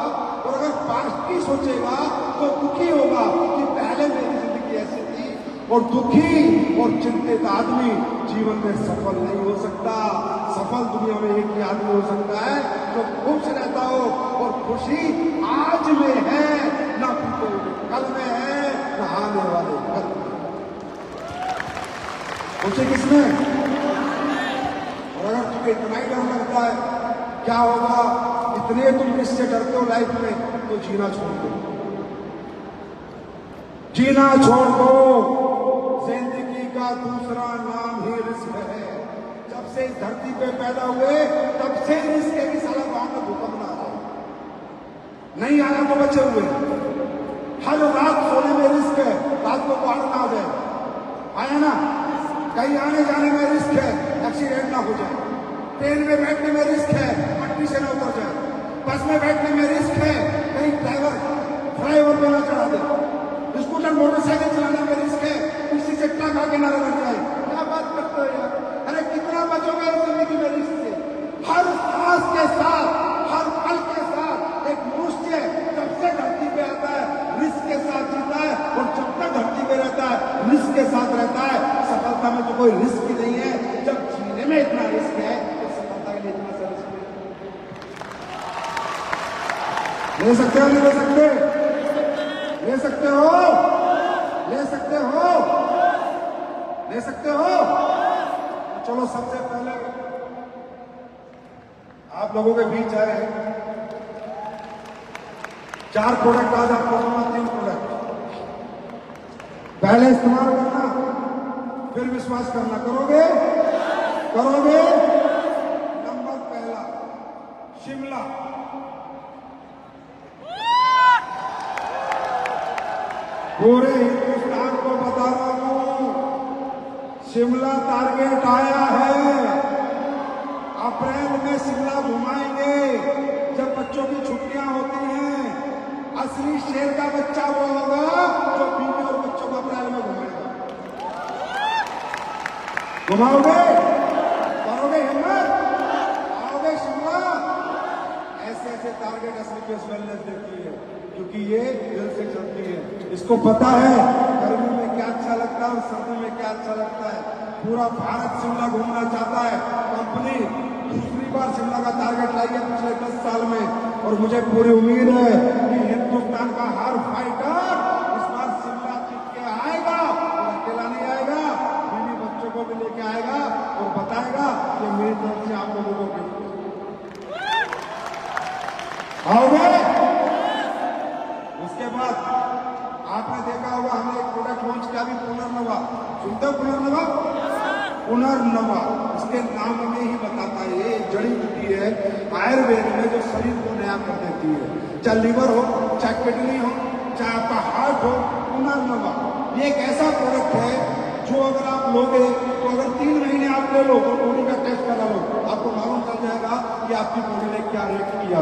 और अगर पास्ट की सोचेगा तो दुखी होगा कि पहले मेरी जिंदगी ऐसी थी। और दुखी और चिंतित आदमी जीवन में सफल नहीं हो सकता। सफल दुनिया में एक ही आदमी हो सकता है जो खुश रहता हो, और खुशी आज में है ना कल में है ना आने वाले कल में। खुशी किसमें? और अगर तुम्हें इतना ही डर लगता है क्या होगा, इतने तुम इससे डरते हो लाइफ में, तो जीना छोड़ दो, जीना छोड़ दो। जिंदगी का दूसरा नाम ही रिस्क है। जब से इस धरती पे पैदा हुए तब से रिस्क है कि साला गांव में भूकंप ना आ जाए, नहीं आया तो बचे हुए। हर रात सोने में रिस्क है, रात को बाढ़ ना आ जाए, आया ना। कहीं आने जाने में रिस्क है, एक्सीडेंट ना हो जाए। ट्रेन में बैठने में रिस्क है, पटरी से ना उतर जाए। बस में बैठने में रिस्क है, कहीं ड्राइवर फ्लाईओवर पे ना चढ़ा दे। स्कूटर मोटरसाइकिल चलाने में रिस्क है, किसी से ट्रक आके ना लग जाए। क्या बात करते हो यार? अरे कितना बचोगे इस जिंदगी में रिस्क से? हर सांस के साथ, हर पल के साथ एक मनुष्य जब से धरती पे आता है रिस्क के साथ जीता है, और जब तक धरती पे रहता है रिस्क के साथ रहता है। सफलता में तो कोई रिस्क ही नहीं है। जब जीने में इतना रिस्क है तो सफलता के लिए इतना सा रिस्क ले सकते हो, नहीं ले सकते? ले सकते हो, ले सकते हो, ले सकते हो। तो चलो सबसे पहले आप लोगों के बीच आए 4 प्रोडक्ट आज आपको दूंगा, 3 प्रोडक्ट। पहले इस्तेमाल करना, फिर विश्वास करना। करोगे? करोगे? नंबर पहला, शिमला। पूरे हिंदुस्तान को बता रहा हूं, शिमला टारगेट आया है। अप्रैल में शिमला घुमाएंगे जब बच्चों की छुट्टियां होती हैं। असली शेर का बच्चा वो होगा जो बीवी और बच्चों को अप्रैल में घुमाएगा। घुमाओगे? करोगे हिम्मत? आओगे शिमला? ऐसे ऐसे टारगेट एसलीपीएस वेलनेस देती है क्योंकि ये दिल से चलती है। इसको पता है गर्मी में क्या अच्छा लगता है और सर्दी में क्या अच्छा लगता है। पूरा भारत शिमला घूमना चाहता है। कंपनी दूसरी बार शिमला का टारगेट लाई है पिछले 10 साल में और मुझे पूरी उम्मीद है कि हिंदुस्तान का हर फाइटर इस बार शिमला जीत के आएगा। और अकेला नहीं आएगा, बीवी बच्चों को भी लेके आएगा और बताएगा कि मेरी तरफ से आप लोगों को आओगे। उसके बाद आपने देखा होगा हमने एक प्रोडक्ट लॉन्च किया भी, पुनर्नवा। सुनते हो पुनर्नवा? पुनर्नवा इसके नाम में ही बताता है ये जड़ी बूटी है आयुर्वेद में जो शरीर को नया कर देती है। चाहे लीवर हो, चाहे किडनी हो, चाहे आपका हार्ट हो, पुनर्नवा ये एक ऐसा प्रोडक्ट है जो अगर आप लोगे तो अगर 3 महीने आप ले लो तो बॉडी का टेस्ट करा लो, आपको मालूम चल जाएगा कि आपकी बॉडी ने क्या रिएक्ट किया।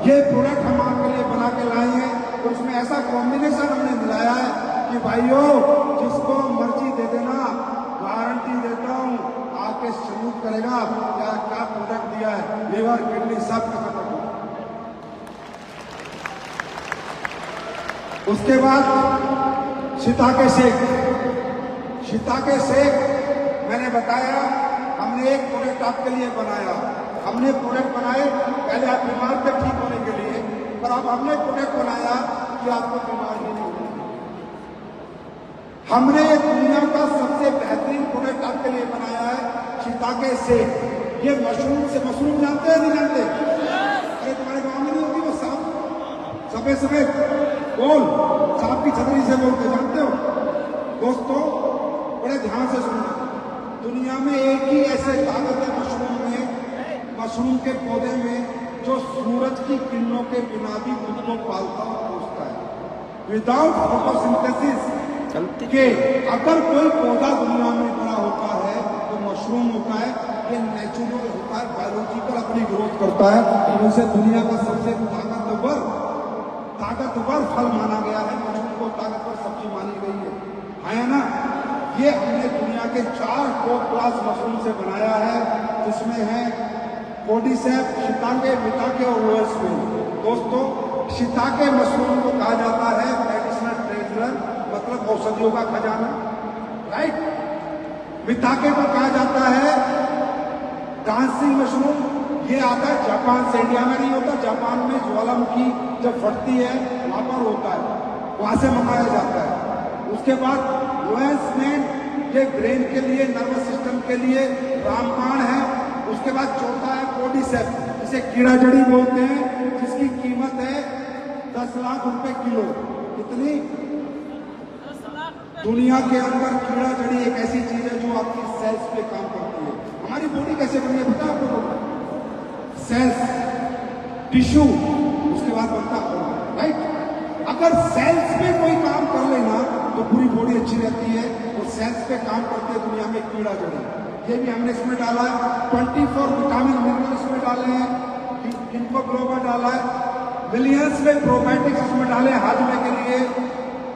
ये प्रोडक्ट हम आपके लिए बना के लाए हैं और इसमें ऐसा कॉम्बिनेशन हमने मिलाया है कि भाइयों जिसको मर्जी दे देना, गारंटी देता हूं आके सल्यूट करेगा क्या क्या प्रोडक्ट दिया है। लीवर किडनी सब खत्म कर। उसके बाद शिताके शेक। शिताके शेक मैंने बताया हमने एक प्रोडक्ट आपके लिए बनाया। हमने प्रोडक्ट बनाए पहले आप बीमार थे ठीक होने के लिए, पर अब हमने प्रोडक्ट बनाया कि आपको बीमार नहीं होना। हमने दुनिया का सबसे बेहतरीन प्रोडक्ट आपके लिए बनाया है शिताके शेक। ये मशरूम से, मशरूम जानते हैं नहीं जानते? अरे तुम्हारे गांव में नहीं होती वो सांप, सफेद सफेद गोल सांप की छतरी से बोलते, जानते हो दोस्तों? बड़े ध्यान से सुनना। दुनिया में एक ही ऐसे ताकत है मशरूम में, मशरूम के पौधे में, जो सूरज की किरणों के बिना भी खुद को पालता और पोषता है विदाउट फोटोसिंथेसिस के। अगर कोई पौधा दुनिया में बड़ा होता है तो मशरूम होता है। ये नेचुरल होता है, बायोलॉजिकल अपनी ग्रोथ करता है और उसे दुनिया का सबसे ताकतवर फल माना गया है। मशरूम को ताकतवर सब्जी मानी गई है ना। ये हमने दुनिया के 4 टॉप क्लास मशरूम से बनाया है जिसमें है कोडिसेप, शिताके, मिताके और लोएस्पिन। दोस्तों शिताके मशरूम को कहा जाता है मेडिसिनल ट्रेजर, मतलब औषधियों का खजाना, राइट। मिताके को कहा जाता है डांसिंग मशरूम। ये आता है जापान से, इंडिया में नहीं होता। जापान में ज्वालामुखी जब फटती है वहां पर होता है, वहां से मंगाया जाता है। उसके बाद लोएस्पिन ये ब्रेन के लिए, नर्वस सिस्टम के लिए रामबाण है। उसके बाद चौथा है कोडिसेप, जिसे कीड़ा जड़ी बोलते हैं, जिसकी कीमत है 10 लाख रुपए किलो। कितनी? दुनिया के अंदर कीड़ा जड़ी एक ऐसी चीज है जो आपकी सेल्स पे काम करती है। हमारी बॉडी कैसे बनी है पता है आपको? सेल्स, टिश्यू, उसके बाद बनता है, राइट। अगर सेल्स पे कोई काम कर लेना तो पूरी बॉडी अच्छी रहती है। और सेल्स पे काम करते हैं दुनिया में कीड़ा जड़ी, ये भी हमने इसमें डाला है। 24 विटामिन मिनरल इसमें डाले हैं, हीमोग्लोबिन डाला है, मिलियंस में प्रोबायोटिक्स इसमें डाले हाजमे के लिए।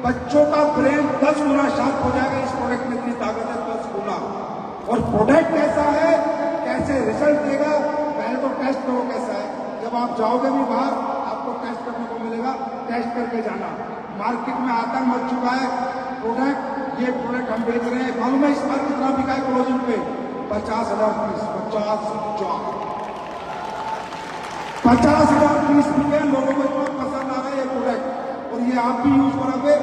बच्चों का ब्रेन 10 गुना शार्प हो जाएगा इस प्रोडक्ट में, इतनी ताकत है 10 गुना। और प्रोडक्ट कैसा है, कैसे रिजल्ट देगा, पहले तो टेस्ट करो कैसा है। जब आप जाओगे भी बाहर आपको टेस्ट करने को मिलेगा, टेस्ट करके जाना। मार्केट में आतंक मच चुका है प्रोडक्ट। ये प्रोडक्ट हम बेच रहे हैं, मालूम है इस बार कितना बिका है कोलोजन पे? 50,000 पीस। 50,000 पीस बिके। लोगों को इतना पसंद आ रहा है ये प्रोडक्ट। और ये आप भी यूज करोगे,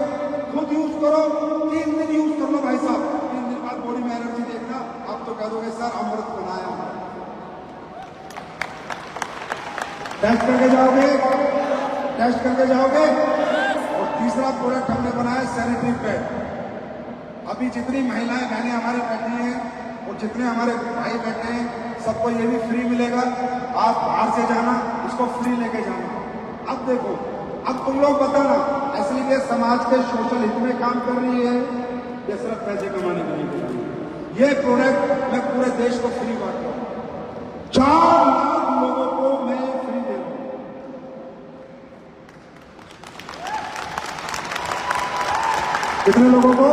खुद यूज करो, 3 दिन यूज कर लो भाई साहब। 3 दिन बाद बॉडी में एनर्जी देखना, आप तो कह दोगे सर अमृत बनाया। टेस्ट करके जाओगे, टेस्ट करके जाओगे। और तीसरा प्रोडक्ट हमने बनाया सैनिटरी पैड। अभी जितनी महिलाएं बहनें हमारे बैठी हैं और जितने हमारे भाई बैठे हैं, सबको ये भी फ्री मिलेगा। आप बाहर से जाना, इसको फ्री लेके जाना। अब देखो, अब तुम लोग बताना, इसलिए समाज के सोशल हित में काम कर रही है या सिर्फ पैसे कमाने के लिए? ये प्रोडक्ट मैं पूरे देश को फ्री बांट रहा हूं। 4 लाख लोगों को मैं फ्री दे रहा हूं। कितने लोगों को?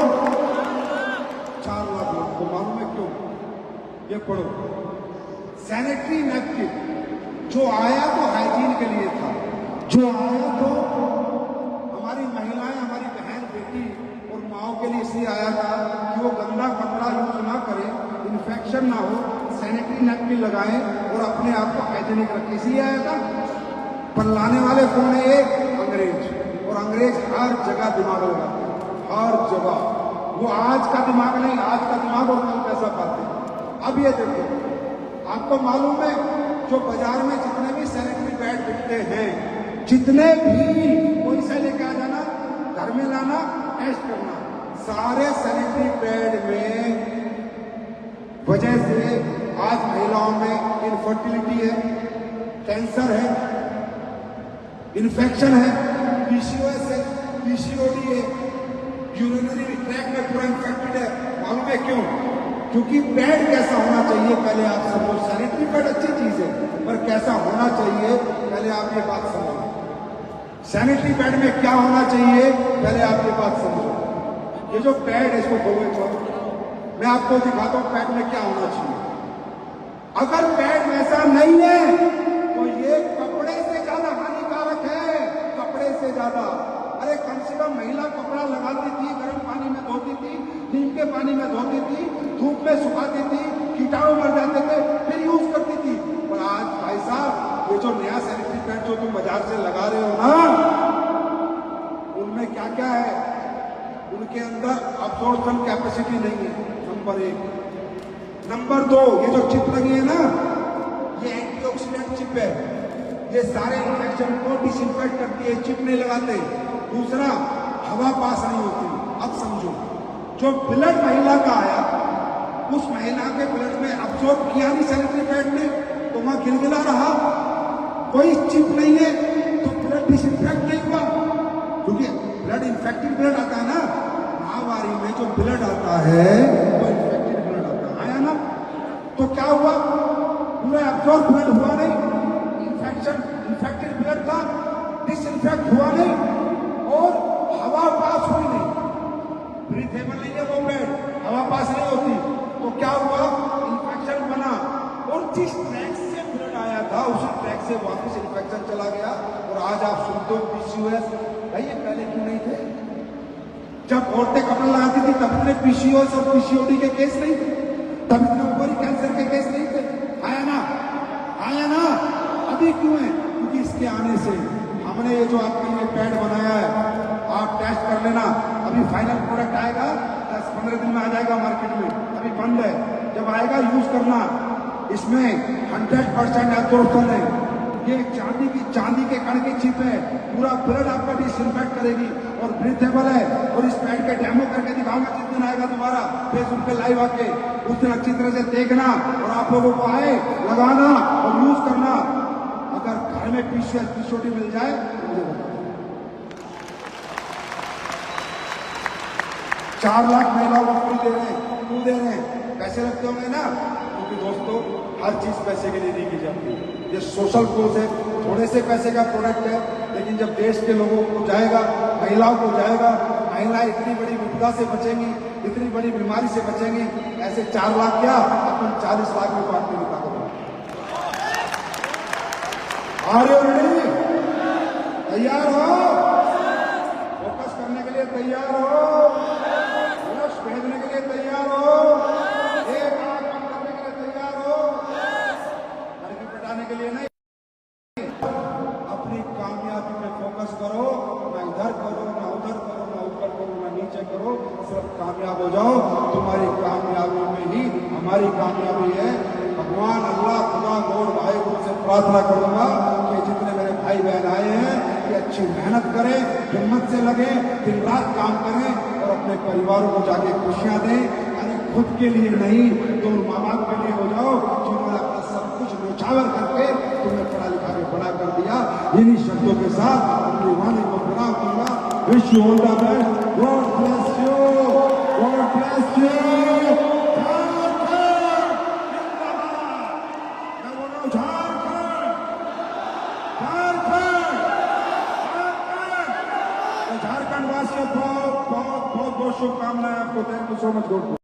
4 लाख लोगों को। मालूम है क्यों? ये पढ़ो, सैनिटरी नैपकिन जो आया तो हाइजीन के लिए था, जो आया तो हमारी महिलाएं, हमारी बहन बेटी और माओ के लिए इसलिए आया था कि वो गंदा कपड़ा यूज ना करें, इन्फेक्शन ना हो, सैनिटरी नैपकिन लगाएं और अपने आप को हाइजीनिक रखें, इसलिए आया था। पर लाने वाले कौन है? अंग्रेज। और अंग्रेज हर जगह दिमाग लगाते हैं, हर जगह। वो आज का दिमाग नहीं, आज का दिमाग और कल पैसा पाते हैं। अब ये देखो, आपको मालूम है जो बाजार में जितने भी सैनिटरी पैड बिकते हैं, जितने भी, कोई से लेके आ जाना, घर में लाना, टेस्ट करना, सारे सैनिटरी पैड में वजह से आज महिलाओं में इनफर्टिलिटी है, कैंसर है, इन्फेक्शन है, पीसीओएस है, पीसीओडी है, यूरिनरी ट्रैक में पूरा इन्फेक्टेड है। मालूम है क्यों? क्योंकि पैड कैसा होना चाहिए पहले आप समझो। सैनिटरी पैड अच्छी चीज है, पर कैसा होना चाहिए पहले आप ये बात समझो। सैनिटरी पैड में क्या होना चाहिए पहले आप ये बात समझो। ये जो पैड है, इसको खोलो, मैं आपको दिखाता हूं पैड में क्या होना चाहिए। अगर पैड वैसा नहीं है तो ये कपड़े से ज्यादा हानिकारक है, कपड़े से ज्यादा। अरे कम से कम महिला कपड़ा लगाती थी, गर्म पानी में धोती थी, नीम के पानी में धोती थी, धूप में सुखाती थी, कीटाणु मर जाते थे, फिर यूज करती थी। पर आज भाई साहब, ये जो नया सैनिटरी पैड जो तुम बाजार से लगा रहे हो ना, उनमें क्या क्या है? उनके अंदर अब्जॉर्प्शन कैपेसिटी नहीं है, नंबर 1। नंबर 2, ये जो चिप लगी है ना, ये एंटीऑक्सीडेंट चिप है, ये सारे इन्फेक्शन को डिसइंफेक्ट करती है, चिप नहीं लगाते। दूसरा, हवा पास नहीं होती। अब समझो, जो ब्लड महिला का आया, उस महिला के ब्लड में अब्जॉर्ब किया नहीं सैनिटरी पैड ने, तो वहां गिलगिला रहा, कोई चिप नहीं है, तो ब्लड डिसइंफेक्ट नहीं हुआ। क्योंकि ब्लड इन्फेक्टेड ब्लड आता है ना, महामारी में जो ब्लड आता है वो इन्फेक्टेड ब्लड आता है, आया ना? तो क्या हुआ? पूरा अब्जॉर्ब ब्लड हुआ नहीं, इन्फेक्टेड ब्लड था, डिसइंफेक्ट हुआ नहीं और हवा पास हुई नहीं। ब्रीथेबल नहीं है वो ब्लड, हवा पास नहीं होती, तो क्या हुआ? इन्फेक्शन बना। और जिस ट्रैक से ब्लड आया था, उसी ट्रैक से वापस इन्फेक्शन चला गया। और आज आप सुनते हो पीसीओएस, भाई ये पहले क्यों नहीं थे? जब औरतें कपड़ा लगाती थी तब इतने पीसीओएस और पीसीओडी के केस नहीं थे, तब इतने ओवरी कैंसर के केस नहीं थे। आया ना? आया ना? अभी क्यों है? क्योंकि इसके आने से हमने ये जो आपके लिए पैड बनाया है, आप टेस्ट कर लेना। अभी फाइनल प्रोडक्ट आएगा, 10-15 दिन में आ जाएगा मार्केट में, अभी बंद है। जब आएगा यूज करना। इसमें 100% एब्जॉर्प्शन है। ये चांदी के कण की चिप है, पूरा ब्लड आपका डिसइंफेक्ट करेगी और ब्रीथेबल है। और इस पैड के डेमो करके दिखाऊंगा जिस दिन आएगा तुम्हारा फेसबुक पे लाइव आके, उस दिन अच्छी तरह से देखना और आप लोगों को आए लगाना और यूज करना। अगर घर में पीसीओडी मिल जाए तो मुझे बताओ। 4 लाख महिलाओं को फ्री दे रहे हैं, क्यों दे रहे हैं? पैसे लगते होंगे ना, क्योंकि दोस्तों हर चीज पैसे के लिए नहीं की जाती। ये सोशल कोज है, थोड़े से पैसे का प्रोडक्ट है, लेकिन जब देश के लोगों को जाएगा, महिलाओं को जाएगा, महिलाएं इतनी बड़ी विपदा से बचेंगी, इतनी बड़ी बीमारी से बचेंगी। ऐसे 4 लाख क्या, अपन 40 लाख में बांटने की ताकत है। Are you ready? तैयार हो? फोकस करने के लिए तैयार हो? लक्ष्य भेजने के लिए तैयार हो? एक आंख बंद करने के लिए तैयार हो? लड़की पटाने के लिए नहीं। अपनी कामयाबी पे फोकस करो, ना इधर करो, ना उधर करो, ना ऊपर करो, ना नीचे करो, सिर्फ कामयाब हो जाओ। तुम्हारी कामयाबी में ही हमारी कामयाबी है। भगवान अल्लाह, खुदा, गौर, वाहिगुरु से प्रार्थना करूंगा कि जितने मेरे भाई बहन आए हैं कि अच्छी मेहनत करें, हिम्मत से लगे, दिन रात काम करें और अपने परिवारों को जाके खुशियां दें। यानी खुद के लिए नहीं, तो माँ बाप के लिए हो जाओ जिन्होंने अपना सब कुछ न्यौछावर करके तुम्हें पढ़ा लिखा के बड़ा कर दिया। इन्हीं शब्दों के साथ अपनी वाणी को प्रणाम करूंगा। Wish you all the best. God bless you, God bless you. शुभकामनाएं आपको। Thank you so much.